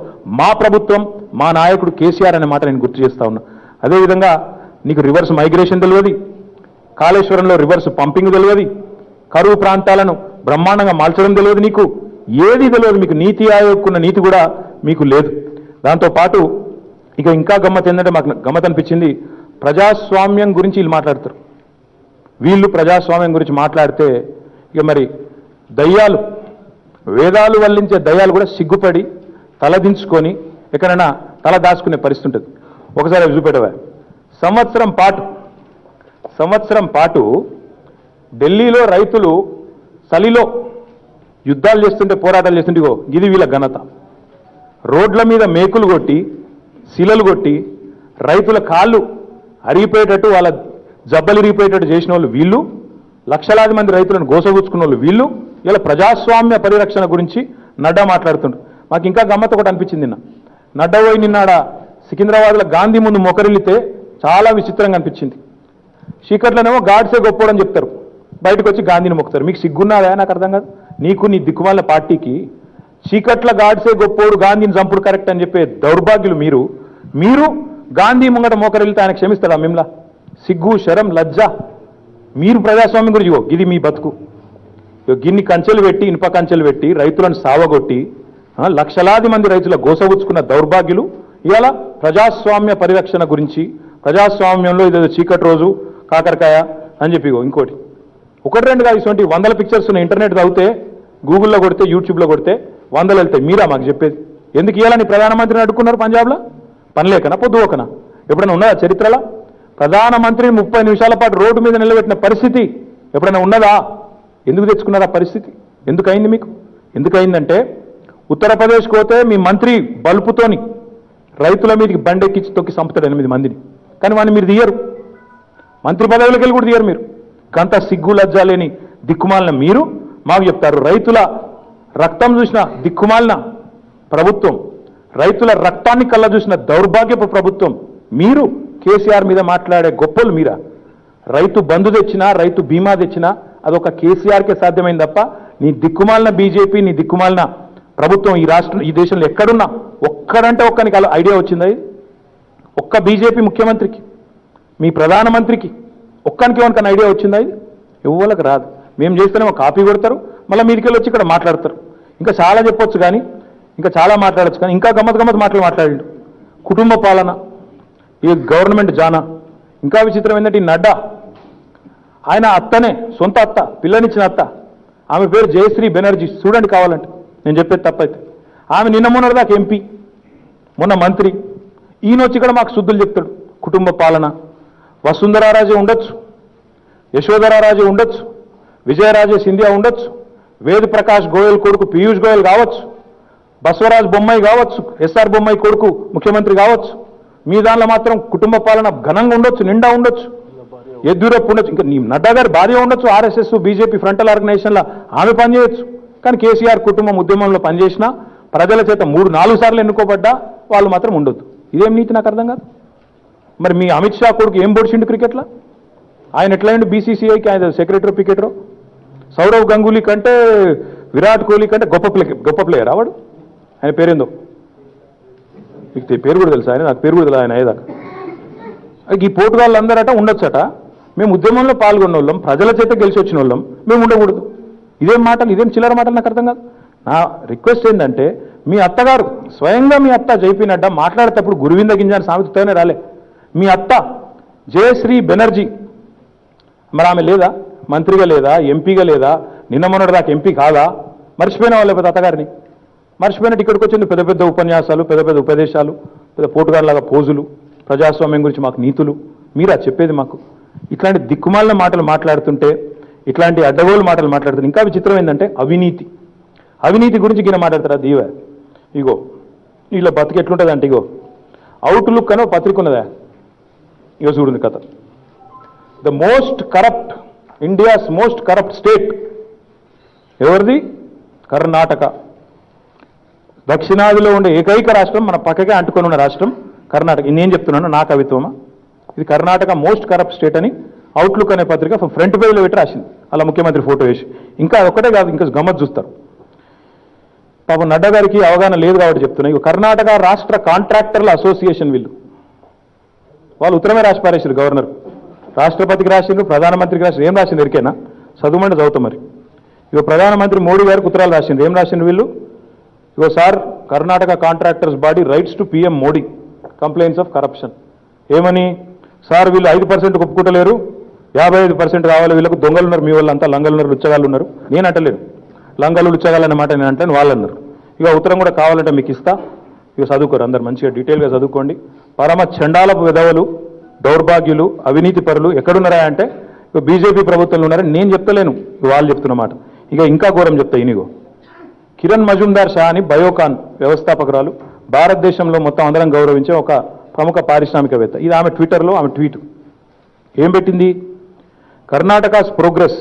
మా ప్రభుత్వం, మా నాయకుడు కేసీఆర్ అనే మాట నేను గుర్తు చేస్తా ఉన్నా. అదేవిధంగా నీకు రివర్స్ మైగ్రేషన్ తెలియదు, కాళేశ్వరంలో రివర్స్ పంపింగ్ తెలియదు, కరువు ప్రాంతాలను బ్రహ్మాండంగా మార్చడం తెలియదు, నీకు ఏది తెలియదు. మీకు నీతి ఆయోగ్కున్న నీతి కూడా మీకు లేదు. దాంతోపాటు ఇక ఇంకా గమ్మత్ ఏంటంటే, మాకు గమ్మత్ అనిపించింది, ప్రజాస్వామ్యం గురించి వీళ్ళు మాట్లాడతారు. వీళ్ళు ప్రజాస్వామ్యం గురించి మాట్లాడితే ఇక మరి దయ్యాలు, వేదాలు వల్లించే దయ్యాలు కూడా సిగ్గుపడి తలదించుకొని ఎక్కడైనా తల దాచుకునే పరిస్థితి ఉంటుంది. ఒకసారి అవి చూపెట్టవా. సంవత్సరం పాటు ఢిల్లీలో రైతులు చలిలో యుద్ధాలు చేస్తుంటే, పోరాటాలు చేస్తుంటే ఇది వీళ్ళ ఘనత. రోడ్ల మీద మేకులు కొట్టి, శిలలు కొట్టి, రైతుల కాళ్ళు అరిగిపోయేటట్టు, వాళ్ళ జబ్బలు ఇరిగిపోయేటట్టు చేసిన వాళ్ళు వీళ్ళు, లక్షలాది మంది రైతులను గోసగుచ్చుకున్న వాళ్ళు వీళ్ళు. ఇలా ప్రజాస్వామ్య పరిరక్షణ గురించి నడ్డా మాట్లాడుతుండ్రు. మాకు ఇంకా గమ్మత్ ఒకటి అనిపించింది. నడ్డా పోయి నిన్నాడ సికింద్రాబాద్లో గాంధీ ముందు మొకరిల్లితే చాలా విచిత్రంగా అనిపించింది. చీకట్లనేమో గాడ్సే గొప్పోడని చెప్తారు, బయటకు వచ్చి గాంధీని మొక్కుతారు. మీకు సిగ్గున్నాదా? నాకు అర్థం కాదు. నీకు నీ దిక్కుమాల పార్టీకి చీకట్ల గాడ్సే గొప్పోడు, గాంధీని చంపుడు కరెక్ట్ అని చెప్పే దౌర్భాగ్యులు మీరు గాంధీ ముంగట మోకరిల్లితే ఆయన క్షమిస్తాడా? మిమ్లా సిగ్గు, శరం, లజ్జ. మీరు ప్రజాస్వామ్యం గురించి ఇది మీ బతుకు. గిన్ని కంచెలు పెట్టి, ఇనుప కంచెలు పెట్టి రైతులను సావగొట్టి లక్షలాది మంది రైతుల గోసగుచ్చుకున్న దౌర్భాగ్యులు ఇవాళ ప్రజాస్వామ్య పరిరక్షణ గురించి, ప్రజాస్వామ్యంలో ఇదేదో చీకటి రోజు కాకరకాయ అని చెప్పి ఇంకోటి ఒకటి రెండు కాదు, ఇటువంటి వందల పిక్చర్స్ ఉన్నాయి. ఇంటర్నెట్ చదివితే, గూగుల్లో కొడితే, యూట్యూబ్లో కొడితే వందలు వెళ్తాయి. మీరా మాకు చెప్పేది? ఎందుకు ఇవ్వాలని ప్రధానమంత్రిని అడుక్కున్నారు పంజాబ్లో? పని లేకనా, పొద్దు ఒకనా? ఎప్పుడైనా ఉన్నదా చరిత్రలో? ప్రధానమంత్రిని 30 నిమిషాల పాటు రోడ్డు మీద నిలబెట్టిన పరిస్థితి ఎప్పుడైనా ఉన్నదా? ఎందుకు తెచ్చుకున్నారా పరిస్థితి? ఎందుకు అయింది మీకు? ఎందుకు అయిందంటే, ఉత్తరప్రదేశ్కి పోతే మీ మంత్రి బల్పుతోని రైతుల మీదకి బండెక్కించి తొక్కి చంపుతాడు 8 మందిని. కానీ వాడిని మీరు తీయరు, మంత్రి పదవులకి వెళ్ళి కూడా తీయరు. మీరు గంత సిగ్గు లజ్జ లేని దిక్కుమాలిన మీరు మాకు చెప్తారు. రైతుల రక్తం చూసిన దిక్కుమాలిన ప్రభుత్వం, రైతుల రక్తాన్ని కళ్ళ చూసిన దౌర్భాగ్యపు ప్రభుత్వం మీరు. కేసీఆర్ మీద మాట్లాడే గొప్పలు మీరా? రైతు బంధు తెచ్చినా, రైతు బీమా తెచ్చినా అదొక కేసీఆర్కే సాధ్యమైంది తప్ప నీ దిక్కుమాలిన బీజేపీ, నీ దిక్కుమాలిన ప్రభుత్వం ఈ రాష్ట్రం, ఈ దేశంలో ఎక్కడున్నా ఒక్కడంటే ఒక్కనికి అలా ఐడియా వచ్చింది? ఒక్క బీజేపీ ముఖ్యమంత్రికి, మీ ప్రధానమంత్రికి ఒక్కనికి ఎవరికైనా ఐడియా వచ్చిందా? ఇది ఎవ్వరికి రాదు. మేము చేస్తేనేమో కాపీ కొడతారు, మళ్ళీ మీదికెళ్ళి వచ్చి ఇక్కడ మాట్లాడతారు. ఇంకా చాలా చెప్పొచ్చు కానీ, ఇంకా చాలా మాట్లాడచ్చు కానీ, ఇంకా గమ్మత్ మాట్లాడాడు. కుటుంబ పాలన, ఈ గవర్నమెంట్ జానా. ఇంకా విచిత్రం ఏంటంటే, ఈ నడ్డా ఆయన అత్తనే, సొంత అత్త, పిల్లనిచ్చిన అత్త, ఆమె పేరు జయశ్రీ బెనర్జీ. చూడండి కావాలంటే, నేను చెప్పేది తప్పైతే. ఆమె నిన్న మొన్నటిదాకా ఎంపీ, మొన్న మంత్రి. ఈయన వచ్చి ఇక్కడ మాకు శుద్ధులు చెప్తాడు. కుటుంబ పాలన, వసుంధరారాజే ఉండొచ్చు, యశోధరారాజే ఉండొచ్చు, విజయరాజే సింధియా ఉండొచ్చు, వేద్ ప్రకాష్ గోయల్ కొడుకు పీయూష్ గోయల్ కావచ్చు, బసవరాజ్ బొమ్మాయి కావచ్చు, ఎస్ఆర్ బొమ్మాయి కొడుకు ముఖ్యమంత్రి కావచ్చు. మీ దానిలో మాత్రం కుటుంబ పాలన ఘనంగా ఉండొచ్చు, నిండా ఉండొచ్చు, ఎద్దురప్పు ఉండొచ్చు. ఇంకా నీ నడ్డా గారి భార్య ఉండొచ్చు, ఆర్ఎస్ఎస్ బీజేపీ ఫ్రంటల్ ఆర్గనైజేషన్లో ఆమె పనిచేయచ్చు. కానీ కేసీఆర్ కుటుంబం ఉద్యమంలో పనిచేసినా, ప్రజల చేత 3-4 సార్లు ఎన్నుకోబడ్డా వాళ్ళు మాత్రం ఉండొద్దు. ఇదేం నీతి? నాకు అర్థం కాదు. మరి మీ అమిత్ షా కొడుకు ఏం పొడిచిండు క్రికెట్లో? ఆయన ఎట్లయిండు బీసీసీఐకి? ఆయన సెక్రటరీ క్రికెటరు. సౌరవ్ గంగూలీ కంటే, విరాట్ కోహ్లీ కంటే గొప్ప ప్లేయర్ ఆవాడు. ఆయన పేరేందో మీకు పేరు కూడా తెలుసా? ఆయన నాకు పేరు కూడా తెలుసు. ఆయన అయ్యేదాకా ఈ పోటుగాళ్ళు అందరట ఉండొచ్చట. మేము ఉద్యమంలో పాల్గొన్న వాళ్ళం, ప్రజల చేత గెలిచి వచ్చిన వాళ్ళం, మేము ఉండకూడదు. ఇదేం మాటలు, ఇదేం చిల్లర మాటలు? నాకు అర్థం కాదు. నా రిక్వెస్ట్ ఏంటంటే, మీ అత్తగారు స్వయంగా, మీ అత్త జైపీ నడ్డా మాట్లాడేటప్పుడు గురువింద గింజాన్ని సామెతతోనే రాలే. మీ అత్త జయశ్రీ బెనర్జీ, మరి ఆమె లేదా? మంత్రిగా లేదా? ఎంపీగా లేదా? నిన్న మొన్నటి దాకా ఎంపీ కాదా? మర్చిపోయిన వాళ్ళు లేకపోతే అత్తగారిని మర్చిపోయినట్టు ఇక్కడికి వచ్చింది పెద్ద పెద్ద ఉపన్యాసాలు, పెద్ద పెద్ద ఉపదేశాలు, పెద్ద పోటుగారులాగా పోజులు, ప్రజాస్వామ్యం గురించి మాకు నీతులు. మీరా చెప్పేది మాకు? ఇట్లాంటి దిక్కుమాలిన మాటలు మాట్లాడుతుంటే, ఇట్లాంటి అడ్డగోలు మాటలు మాట్లాడుతుంటే ఇంకా విచిత్రం ఏంటంటే, అవినీతి గురించి గిన మాట్లాడతారా? దీవ ఇగో ఇలా బతికి ఎట్లుంటుంది అంటే, ఇగో అవుట్లుక్ అని పత్రిక ఉన్నదా? ఇగో చూడండి కథ. The most corrupt, India's most corrupt state ఎవరిది? కర్ణాటక. దక్షిణాదిలో ఉండే ఏకైక రాష్ట్రం, మన పక్కకే అంటుకొని ఉన్న రాష్ట్రం కర్ణాటక. నేను చెప్తున్నాను, నా కవిత్వమా? ఇది కర్ణాటక మోస్ట్ కరప్ట్ స్టేట్ అని అవుట్లుక్ అనే పత్రిక ఫ్రంట్ పేజ్లో పెట్టి రాసింది, అలా ముఖ్యమంత్రి ఫోటో వేసి. ఇంకా ఒకటే కాదు, ఇంకా గమ్మత్ చూస్తారు. పాపం నడ్డా గారికి అవగాహన లేదు కాబట్టి చెప్తున్నా. ఇక కర్ణాటక రాష్ట్ర కాంట్రాక్టర్ల అసోసియేషన్ వాళ్ళు ఉత్తరమే రాసి పారేసారు. గవర్నర్ రాష్ట్రపతికి రాసిండ్రు, ప్రధానమంత్రికి రాసిండ్రు. ఏం రాసింది ఎరికేనా? చదువుమంటే చదువుతాం. మరి ఇక ప్రధానమంత్రి మోడీ గారికి ఉత్తరాలు రాసిండ్రు. ఏం రాసిండ్రు వీళ్ళు? ఇగో sir, Karnataka contractors body writes to PM Modi complaints of corruption. ఏమని? సార్ వీళ్ళు 5% ఒప్పుకుంటలేరు, 55% రావాలి, వీళ్ళకు దొంగలు ఉన్నారు, మీ వాళ్ళంతా లంగలు ఉన్నారు, లుచ్చగాళ్ళు ఉన్నారు. నేను అంటలేను, లంగలు లుచ్చగాళ్ళు అన్నమాట నేను అంటాను, వాళ్ళు అన్నారు. ఇక ఉత్తరం కూడా కావాలంటే మీకు ఇస్తా, ఇక చదువుకోరు అందరు మంచిగా డీటెయిల్గా చదువుకోండి. పరమ చండాలపు విధవలు, దౌర్భాగ్యులు, అవినీతి పరులు ఎక్కడున్నారా అంటే ఇక బీజేపీ ప్రభుత్వంలో ఉన్నారని నేను చెప్తలేను, వాళ్ళు చెప్తున్నమాట. ఇక ఇంకా ఘోరం చెప్తా ఇనిగో. కిరణ్ మజుందార్ షా అని బయోకాన్ వ్యవస్థాపకురాలు, భారతదేశంలో మొత్తం అందరం గౌరవించే ఒక ప్రముఖ పారిశ్రామికవేత్త. ఇది ఆమె ట్విట్టర్లో ఆమె ట్వీట్ ఏం పెట్టింది? కర్ణాటకాస్ ప్రోగ్రెస్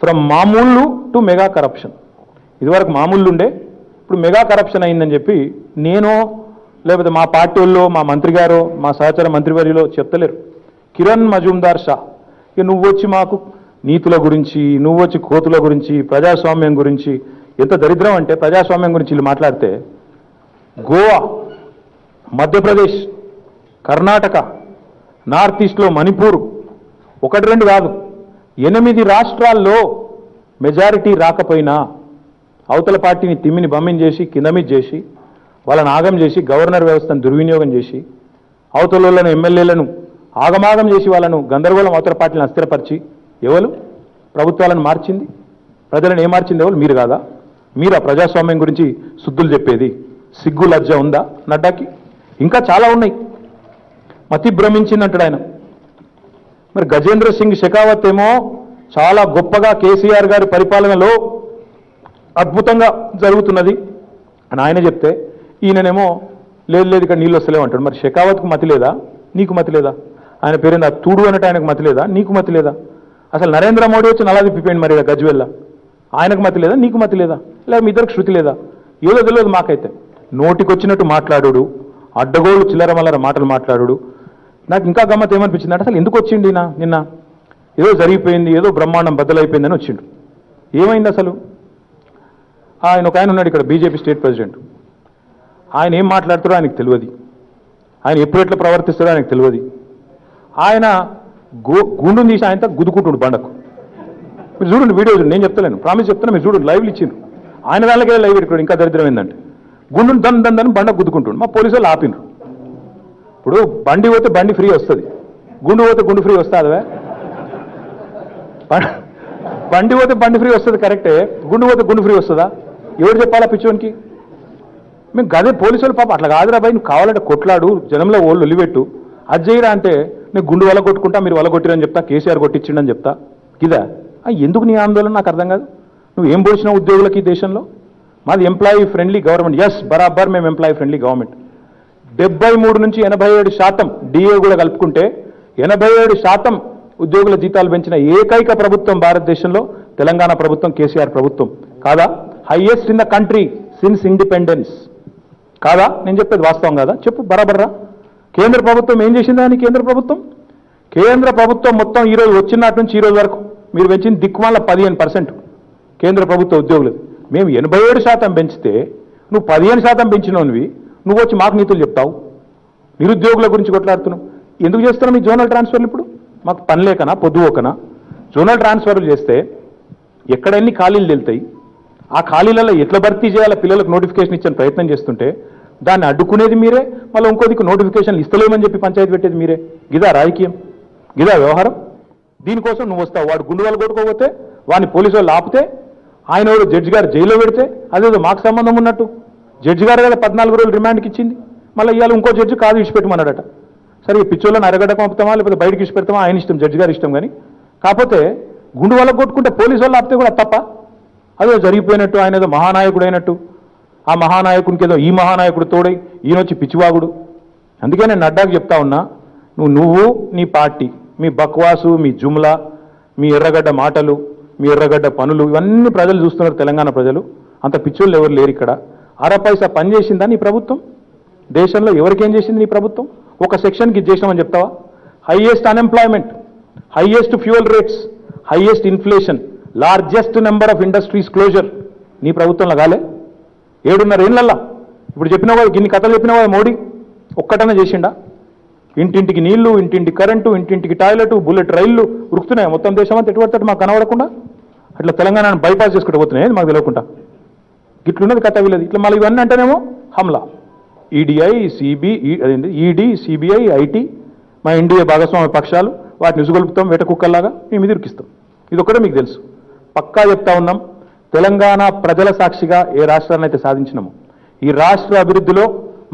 ఫ్రమ్ మామూలు టు మెగా కరప్షన్. ఇదివరకు మామూలు ఉండే, ఇప్పుడు మెగా కరప్షన్ అయిందని చెప్పి నేను లేకపోతే మా పార్టీ వాళ్ళు, మా మంత్రి గారు, మా సహచర మంత్రివర్యులో చెప్తలేరు. కిరణ్ మజుందార్ షా, ఇక నువ్వు వచ్చి మాకు నీతుల గురించి, నువ్వు వచ్చి కోతుల గురించి, ప్రజాస్వామ్యం గురించి, ఎంత దరిద్రం అంటే ప్రజాస్వామ్యం గురించి వీళ్ళు మాట్లాడితే గోవా, మధ్యప్రదేశ్, కర్ణాటక, నార్త్ ఈస్ట్లో మణిపూర్, 1-2 కాదు 8 రాష్ట్రాల్లో మెజారిటీ రాకపోయినా అవతల పార్టీని తిమ్మిని బమ్మిని చేసి కింద మీద చేసి వాళ్ళని ఆగం చేసి గవర్నర్ వ్యవస్థను దుర్వినియోగం చేసి అవతలను ఎమ్మెల్యేలను ఆగమాగం చేసి వాళ్ళను గందరగోళం అవతల పార్టీలను అస్థిరపరిచి ఎవరు ప్రభుత్వాలను మార్చింది? ప్రజలను ఏం మార్చింది ఎవరు? మీరు కాదా? మీరా ప్రజాస్వామ్యం గురించి శుద్ధులు చెప్పేది? సిగ్గు లజ్జ ఉందా నడ్డాకి? ఇంకా చాలా ఉన్నాయి. మతి భ్రమించిందంటాడు ఆయన. మరి గజేంద్ర సింగ్ షెకావత్ ఏమో చాలా గొప్పగా కేసీఆర్ గారి పరిపాలనలో అద్భుతంగా జరుగుతున్నది అని ఆయన చెప్తే, ఈయననేమో లేదు లేదు ఇక్కడ నీళ్ళు వస్తలేవు అంటాడు. మరి షెకావత్కు మతి లేదా? నీకు మతి లేదా? ఆయన పేరుందా తూడు అన్నట్టు ఆయనకు మతి లేదా? నీకు మతి లేదా? అసలు నరేంద్ర మోడీ వచ్చి నలా తిప్పిపోయింది మరి గజ్వెల్ల, ఆయనకు మతి లేదా? నీకు మతి లేదా? లేదా మీ ఇద్దరికి శృతి లేదా? ఏదో తెలియదు మాకైతే. నోటికొచ్చినట్టు మాట్లాడు, అడ్డగోళ్ళు చిల్లర మల్లర మాటలు మాట్లాడు. నాకు ఇంకా గమ్మత్ ఏమనిపించింది అంటే, అసలు ఎందుకు వచ్చిండి నిన్న ఏదో జరిగిపోయింది, ఏదో బ్రహ్మాండం బద్దలైపోయిందని వచ్చిండు. ఏమైంది అసలు? ఆయన ఒక ఆయన ఉన్నాడు ఇక్కడ, బీజేపీ స్టేట్ ప్రెసిడెంట్. ఆయన ఏం మాట్లాడుతారో ఆయనకు తెలియదు, ఆయన ఎప్పుడెట్లా ప్రవర్తిస్తారో ఆయనకు తెలియదు. ఆయన గుండుని తీసి ఆయనతో గుద్దుకుంటుండు బండకు. మీరు చూడండి వీడియో చూడండి, నేను చెప్తలేను, ప్రామిస్ చెప్తున్నా, మీరు చూడండి లైవ్లు ఇచ్చిండ్రు. ఆయన దానికే లైవ్ పెట్టుకోండి. ఇంకా దరిద్రం ఏంటంటే గుండుని దని బండకు గుద్దుకుంటుండు. మా పోలీసు వాళ్ళు ఆపిండ్రు. ఇప్పుడు బండి పోతే బండి ఫ్రీ వస్తుంది, గుండు పోతే గుండు ఫ్రీ వస్తుందా? బండి పోతే బండి ఫ్రీ వస్తుంది కరెక్టే, గుండు పోతే గుండు ఫ్రీ వస్తుందా? ఎవరు చెప్పాలా పిచ్చోనికి? మేము గదే పోలీసు వాళ్ళు పాప అట్లా కాదురా బాయ్, నువ్వు కావాలంటే కొట్లాడు, జనంలో ఓళ్ళు ఒలిపెట్టు, అది చేయరా అంటే నేను గుండు వల్ల కొట్టుకుంటా, మీరు వల్ల కొట్టిరని చెప్తా, కేసీఆర్ కొట్టించిండని చెప్తా. ఇదా ఎందుకు నీ ఆందోళన? నాకు అర్థం కాదు. నువ్వు ఏం పోల్చిన ఉద్యోగులకి ఈ దేశంలో? మాది ఎంప్లాయీ ఫ్రెండ్లీ గవర్నమెంట్. ఎస్, బరాబర్ మేము ఎంప్లాయీ ఫ్రెండ్లీ గవర్నమెంట్. 73 నుంచి 87% డిఏ కూడా కలుపుకుంటే 87% ఉద్యోగుల జీతాలు పెంచిన ఏకైక ప్రభుత్వం భారతదేశంలో తెలంగాణ ప్రభుత్వం, కేసీఆర్ ప్రభుత్వం. కాదా? Highest in the country since independence. కాదా? నేను చెప్పేది వాస్తవం కాదా? చెప్పు బరాబర్రా. కేంద్ర ప్రభుత్వం ఏం చేసిందని? కేంద్ర ప్రభుత్వం మొత్తం ఈరోజు వచ్చినట్టు నుంచి ఈరోజు వరకు మీరు పెంచిన దిక్కుమాల 15% కేంద్ర ప్రభుత్వ ఉద్యోగులు. మేము 87% పెంచితే నువ్వు 15% పెంచినవి, నువ్వు వచ్చి మాకు నీతులు చెప్తావు, నిరుద్యోగుల గురించి కొట్లాడుతున్నావు. ఎందుకు చేస్తున్నావు మీ జోనల్ ట్రాన్స్ఫర్లు? ఇప్పుడు మాకు పని లేకనా, పొద్దుపోకనా? జోనల్ ట్రాన్స్ఫర్లు చేస్తే ఎక్కడ ఎన్ని ఖాళీలు తెలుతాయి, ఆ ఖాళీలలో ఎట్లా భర్తీ చేయాలో పిల్లలకు నోటిఫికేషన్ ఇచ్చే ప్రయత్నం చేస్తుంటే దాన్ని అడ్డుకునేది మీరే, మళ్ళీ ఇంకోదికి నోటిఫికేషన్లు ఇస్తలేమని చెప్పి పంచాయతీ పెట్టేది మీరే. గిదా రాజకీయం? గిదా వ్యవహారం? దీనికోసం నువ్వు వస్తావు. వాడు గుండు వాళ్ళు కొట్టుకోకపోతే వాడిని పోలీసు వాళ్ళు ఆపితే, ఆయన ఎవరు జడ్జి గారు జైల్లో పెడితే అదేదో మాకు సంబంధం ఉన్నట్టు. జడ్జి గారు కదా 14 రోజులు రిమాండ్కి ఇచ్చింది, మళ్ళీ ఇవాళ ఇంకో జడ్జి కాదు ఇచ్చిపెట్టమన్నాడట. సరే ఈ పిచ్చోళ్ళని అరగడకు పంపుతామా లేకపోతే బయటకి ఇచ్చి పెడతామా ఆయన ఇష్టం, జడ్జి గారు ఇష్టం. కానీ కాకపోతే గుండు వాళ్ళకు కొట్టుకుంటే పోలీసు వాళ్ళు ఆపితే కూడా తప్ప? అదో జరిగిపోయినట్టు, ఆయన ఏదో మహానాయకుడు అయినట్టు, ఆ మహానాయకునికి ఏదో ఈ మహానాయకుడు తోడై ఈయనొచ్చి పిచ్చివాగుడు. అందుకే నేను నడ్డాకు చెప్తా ఉన్నా, నువ్వు నీ పార్టీ, మీ బక్వాసు, మీ జుమ్లా, మీ ఎర్రగడ్డ మాటలు, మీ ఎర్రగడ్డ పనులు, ఇవన్నీ ప్రజలు చూస్తున్నారు. తెలంగాణ ప్రజలు అంత పిచ్చోళ్ళు ఎవరు లేరు ఇక్కడ. అరపైసా పని చేసిందా నీ ప్రభుత్వం? దేశంలో ఎవరికేం చేసింది నీ ప్రభుత్వం? ఒక సెక్షన్కి ఇది చేసినామని చెప్తావా? Highest unemployment, highest fuel rates, highest inflation, largest number of industries closure నీ ప్రభుత్వంలో కాలే? 7.5 ఏళ్ళల్లా ఇప్పుడు చెప్పినావు కదా, ఇన్ని కథలు చెప్పినావు కదా, మోడీ ఒక్కటనే చేసిండా? ఇంటింటికి నీళ్లు, ఇంటింటి కరెంటు, ఇంటింటికి టాయిలెట్, బుల్లెట్ రైళ్లు ఉరుకుతున్నాయి మొత్తం దేశం అంతా. ఎటువంటి మాకు కనబడకుండా అట్లా తెలంగాణను బైపాస్ చేసుకుంటూ పోతున్నాయి మాకు తెలియకుండా. ఇట్లున్నది కథ వీళ్ళది. ఇట్లా మళ్ళీ ఇవన్నీ అంటేనేమో హమ్లా, ఈడీ, సిబిఐ, ఐటీ, మా ఎన్డీఏ భాగస్వామ్య పక్షాలు వాటిని ఉసుగొలుపుతాం, వేట కుక్కల్లాగా మేము మీద ఇరికిస్తాం. ఇది ఒకటే మీకు తెలుసు. పక్కా చెప్తా ఉన్నాం, తెలంగాణ ప్రజల సాక్షిగా ఏ రాష్ట్రాన్ని అయితే సాధించినామో ఈ రాష్ట్ర అభివృద్ధిలో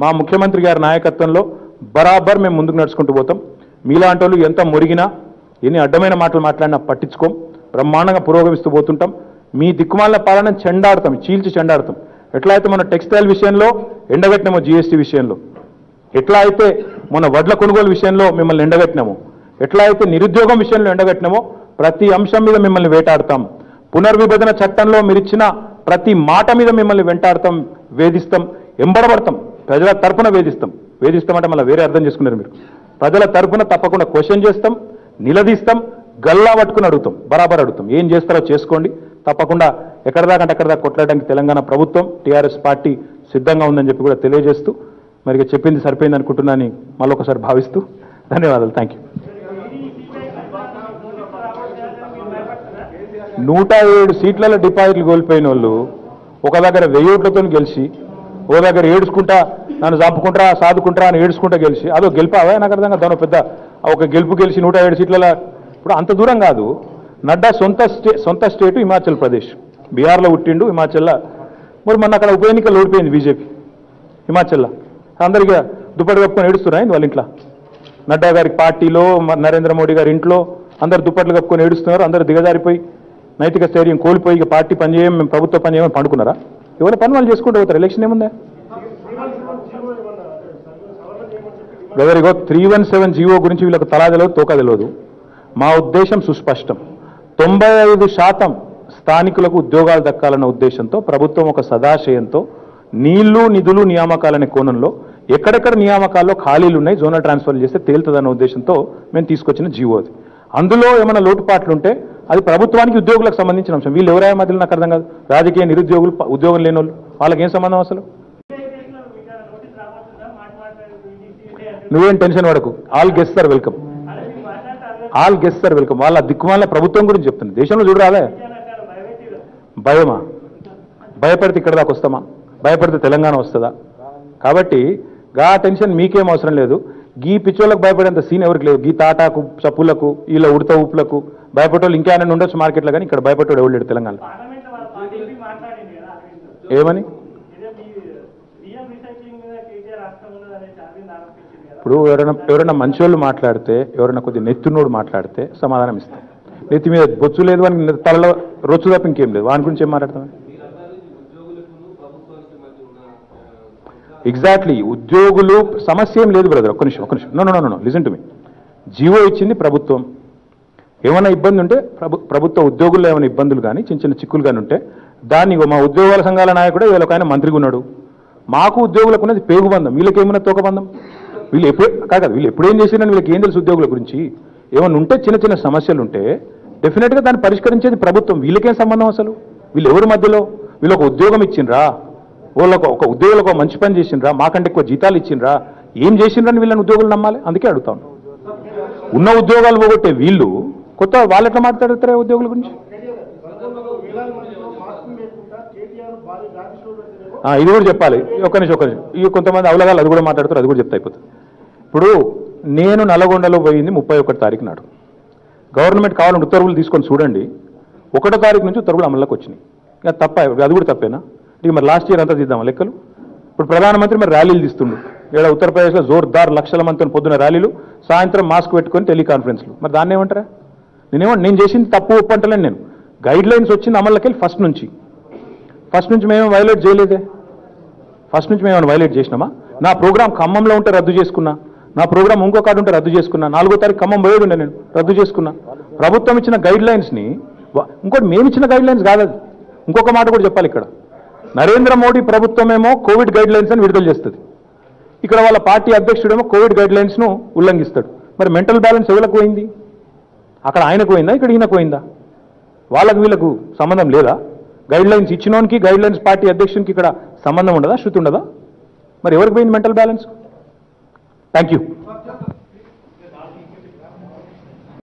మా ముఖ్యమంత్రి గారి నాయకత్వంలో బరాబర్ మేము ముందుకు నడుచుకుంటూ పోతాం. మీలాంటి వాళ్ళు ఎంత మురిగినా ఎన్ని అడ్డమైన మాటలు మాట్లాడినా పట్టించుకోం, బ్రహ్మాండంగా పురోగమిస్తూ పోతుంటాం. మీ దిక్కుమాల పాలన చెండాడతాం, చీల్చి చెండాడతాం. ఎట్లా అయితే మన టెక్స్టైల్ విషయంలో ఎండగట్టినామో, జీఎస్టీ విషయంలో ఎట్లా అయితే మన వడ్ల కొనుగోలు విషయంలో మిమ్మల్ని ఎండగట్టినామో, ఎట్లా అయితే నిరుద్యోగం విషయంలో ఎండగట్టినామో ప్రతి అంశం మీద మిమ్మల్ని వేటాడతాం. పునర్విభజన చట్టంలో మీరిచ్చిన ప్రతి మాట మీద మిమ్మల్ని వెంటాడతాం, వేధిస్తాం, ఎంబడబడతాం. ప్రజల తరపున వేధిస్తామంటే మళ్ళీ వేరే అర్థం చేసుకున్నారు మీరు. ప్రజల తరపున తప్పకుండా క్వశ్చన్ చేస్తాం, నిలదీస్తాం, గల్లా పట్టుకుని అడుగుతాం, బరాబర్ అడుగుతాం. ఏం చేస్తారో చేసుకోండి, తప్పకుండా ఎక్కడిదాకంటే అక్కడిదాకా కొట్లాడడానికి తెలంగాణ ప్రభుత్వం టీఆర్ఎస్ పార్టీ సిద్ధంగా ఉందని చెప్పి కూడా తెలియజేస్తూ, మరి చెప్పింది సరిపోయింది అనుకుంటున్నాను మళ్ళొకసారి భావిస్తూ ధన్యవాదాలు. Thank you. 107 సీట్లలో డిపాజిట్లు కోల్పోయిన వాళ్ళు ఒక దగ్గర 1000 ఓట్లతో గెలిచి, ఓ దగ్గర ఏడుచుకుంటా నన్ను చంపుకుంటారా సాదుకుంటారా అని ఏడుచుకుంటా గెలిచి, అదో గెలిపావా నాకు అర్థం కాదు. దాని పెద్ద ఒక గెలుపు గెలిచి 107 సీట్లలో ఇప్పుడు అంత దూరం కాదు. నడ్డా సొంత స్టేటు హిమాచల్ ప్రదేశ్, బీహార్లో పుట్టిండు, హిమాచల్లో మరి మొన్న అక్కడ ఉప ఎన్నికలు ఓడిపోయింది బీజేపీ హిమాచల్లో. అందరికీ దుప్పటి కప్పుకొని ఏడుస్తున్నాయి వాళ్ళ ఇంట్లో. నడ్డా గారి పార్టీలో, నరేంద్ర మోడీ గారి ఇంట్లో అందరు దుప్పట్లు కప్పుకొని ఏడుస్తున్నారు. అందరూ దిగజారిపోయి నైతిక స్థైర్యం కోల్పోయి ఇక పార్టీ పనిచేయం, మేము ప్రభుత్వ పని చేయమని పండుకున్నారా? ఎవరి పని వాళ్ళు చేసుకుంటూ పోతారు. ఎలక్షన్ ఏముందా? ఎవరిగో 317 జీవో గురించి వీళ్ళకి తలా తెలియదు, తోక తెలియదు. మా ఉద్దేశం సుస్పష్టం. 95% స్థానికులకు ఉద్యోగాలు దక్కాలన్న ఉద్దేశంతో ప్రభుత్వం ఒక సదాశయంతో నీళ్లు నిధులు నియామకాలనే కోణంలో ఎక్కడెక్కడ నియామకాల్లో ఖాళీలు ఉన్నాయి జోనల్ ట్రాన్స్ఫర్ చేస్తే తేలుతుందన్న ఉద్దేశంతో మేము తీసుకొచ్చిన జీవో అది. అందులో ఏమైనా లోటుపాట్లుంటే అది ప్రభుత్వానికి ఉద్యోగులకు సంబంధించిన అంశం. వీళ్ళు ఎవరైనా మధ్యలో నాకు అర్థం కాదు. రాజకీయ నిరుద్యోగులు, ఉద్యోగం లేని వాళ్ళు, వాళ్ళకి ఏం సంబంధం అసలు? నువ్వేం టెన్షన్ పడకు. All guest sir welcome, all guest sir welcome. వాళ్ళ దిక్కుమాల ప్రభుత్వం గురించి చెప్తుంది. దేశంలో చూడరాలే భయమా? భయపడితే ఇక్కడ దాకా వస్తామా? భయపడితే తెలంగాణ వస్తుందా? కాబట్టి గా టెన్షన్ మీకేం అవసరం లేదు. గీ పిచ్చోళ్ళకు భయపడేంత సీన్ ఎవరికి లేదు. గీ తాటాకు చప్పులకు ఇలా ఉడత ఊపులకు భయపడేవాళ్ళు ఇంకా ఆయన ఉండొచ్చు మార్కెట్లో, కానీ ఇక్కడ భయపడేవాడు ఎవరు లేడు తెలంగాణలో. ఏమని? ఇప్పుడు ఎవరైనా మంచి వాళ్ళు మాట్లాడితే, ఎవరైనా కొద్దిగా నెత్తునోడు మాట్లాడితే సమాధానం ఇస్తాం. నెత్తి మీద బొచ్చు లేదు, వానికి తలలో రొచ్చు తప్ప ఇంకేం లేదు. వాని గురించి ఏం మాట్లాడతాం? ఎగ్జాక్ట్లీ. ఉద్యోగులు సమస్య ఏం లేదు బ్రదర్. ఒక్క నిమిషం. No listen to me. GO ఇచ్చింది ప్రభుత్వం. ఏమైనా ఇబ్బంది ఉంటే ప్రభుత్వ ఉద్యోగుల్లో ఏమైనా ఇబ్బందులు కానీ చిన్న చిక్కులు కానీ ఉంటే దాన్ని మా ఉద్యోగాల సంఘాల నాయకుడే వీళ్ళకి ఆయన మంత్రిగా ఉన్నాడు. మాకు ఉద్యోగులకు ఉన్నది పేగుబంధం, వీళ్ళకి ఏమైనా తోకబంధం. వీళ్ళు ఎప్పుడేం చేసినా వీళ్ళకి ఏం తెలుసు ఉద్యోగుల గురించి? ఏమైనా ఉంటే చిన్న సమస్యలు ఉంటే డెఫినెట్గా దాన్ని పరిష్కరించేది ప్రభుత్వం. వీళ్ళకేం సంబంధం అసలు? వీళ్ళు ఎవరి మధ్యలో? వీళ్ళు ఒక ఉద్యోగం ఇచ్చిండ్రా, వాళ్ళకు ఒక ఉద్యోగులకు మంచి పని చేసిండ్రా, మాకంటే ఎక్కువ జీతాలు ఇచ్చిండ్రా, ఏం చేసిండ్రని వీళ్ళని ఉద్యోగులు నమ్మాలి. అందుకే అడుగుతాను. ఉన్న ఉద్యోగాలు పోగొట్టే వీళ్ళు కొత్త వాళ్ళు ఎట్లా మాట్లాడతారా ఉద్యోగుల గురించి? ఇది కూడా చెప్పాలి. ఒక్క నిమిషం. ఇవి కొంతమంది అవలగాలు అది కూడా మాట్లాడుతారు, అది కూడా చెప్తా అయిపోతుంది. ఇప్పుడు నేను నల్గొండలో పోయింది 31 తారీఖు నాడు. గవర్నమెంట్ కావాలంటే ఉత్తర్వులు తీసుకొని చూడండి. 1వ తారీఖు నుంచి ఉత్తర్వులు అమల్లోకి వచ్చినాయి. ఇక తప్ప అది కూడా తప్పేనా? ఇక మరి లాస్ట్ ఇయర్ అంతా తీద్దామా లెక్కలు? ఇప్పుడు ప్రధానమంత్రి మరి ర్యాలీలు తీస్తుండు. ఇక్కడ ఉత్తరప్రదేశ్లో జోర్దార్ లక్షల మందితో పొద్దున ర్యాలీలు, సాయంత్రం మాస్క్ పెట్టుకొని టెలికాన్ఫరెన్స్లు. మరి దాన్ని ఏమంటారా? నేను చేసింది తప్పు ఒప్పు అంటలేను. నేను గైడ్ లైన్స్ వచ్చింది అమల్లోకి వెళ్ళి ఫస్ట్ నుంచి మేమేం వైలేట్ చేయలేదే. ఫస్ట్ నుంచి మేము వైలేట్ చేసినామా? నా ప్రోగ్రామ్ ఖమ్మంలో ఉంటే రద్దు చేసుకున్నా, నా ప్రోగ్రామ్ ఇంకో కాడు ఉంటే రద్దు చేసుకున్నా, 4వ తారీఖు ఖమ్మం పోయేది ఉండే, నేను రద్దు చేసుకున్నా. ప్రభుత్వం ఇచ్చిన గైడ్ లైన్స్ని, ఇంకోటి మేము ఇచ్చిన గైడ్ లైన్స్ కాదు అది. ఇంకొక మాట కూడా చెప్పాలి. ఇక్కడ నరేంద్ర మోడీ ప్రభుత్వమేమో కోవిడ్ గైడ్ లైన్స్ అని విడుదల చేస్తుంది, ఇక్కడ వాళ్ళ పార్టీ అధ్యక్షుడేమో కోవిడ్ గైడ్ లైన్స్ను ఉల్లంఘిస్తాడు. మరి మెంటల్ బ్యాలెన్స్ ఎవరికి పోయింది? అక్కడ ఆయనకు పోయిందా, ఇక్కడ ఈయనకు పోయిందా? వాళ్ళకు వీళ్ళకు సంబంధం లేదా? గైడ్ లైన్స్ ఇచ్చినోనికి గైడ్ లైన్స్ పార్టీ అధ్యక్షునికి ఇక్కడ సంబంధం ఉండదా, శృతి ఉండదా? మరి ఎవరికి పోయింది మెంటల్ బ్యాలెన్స్? Thank you.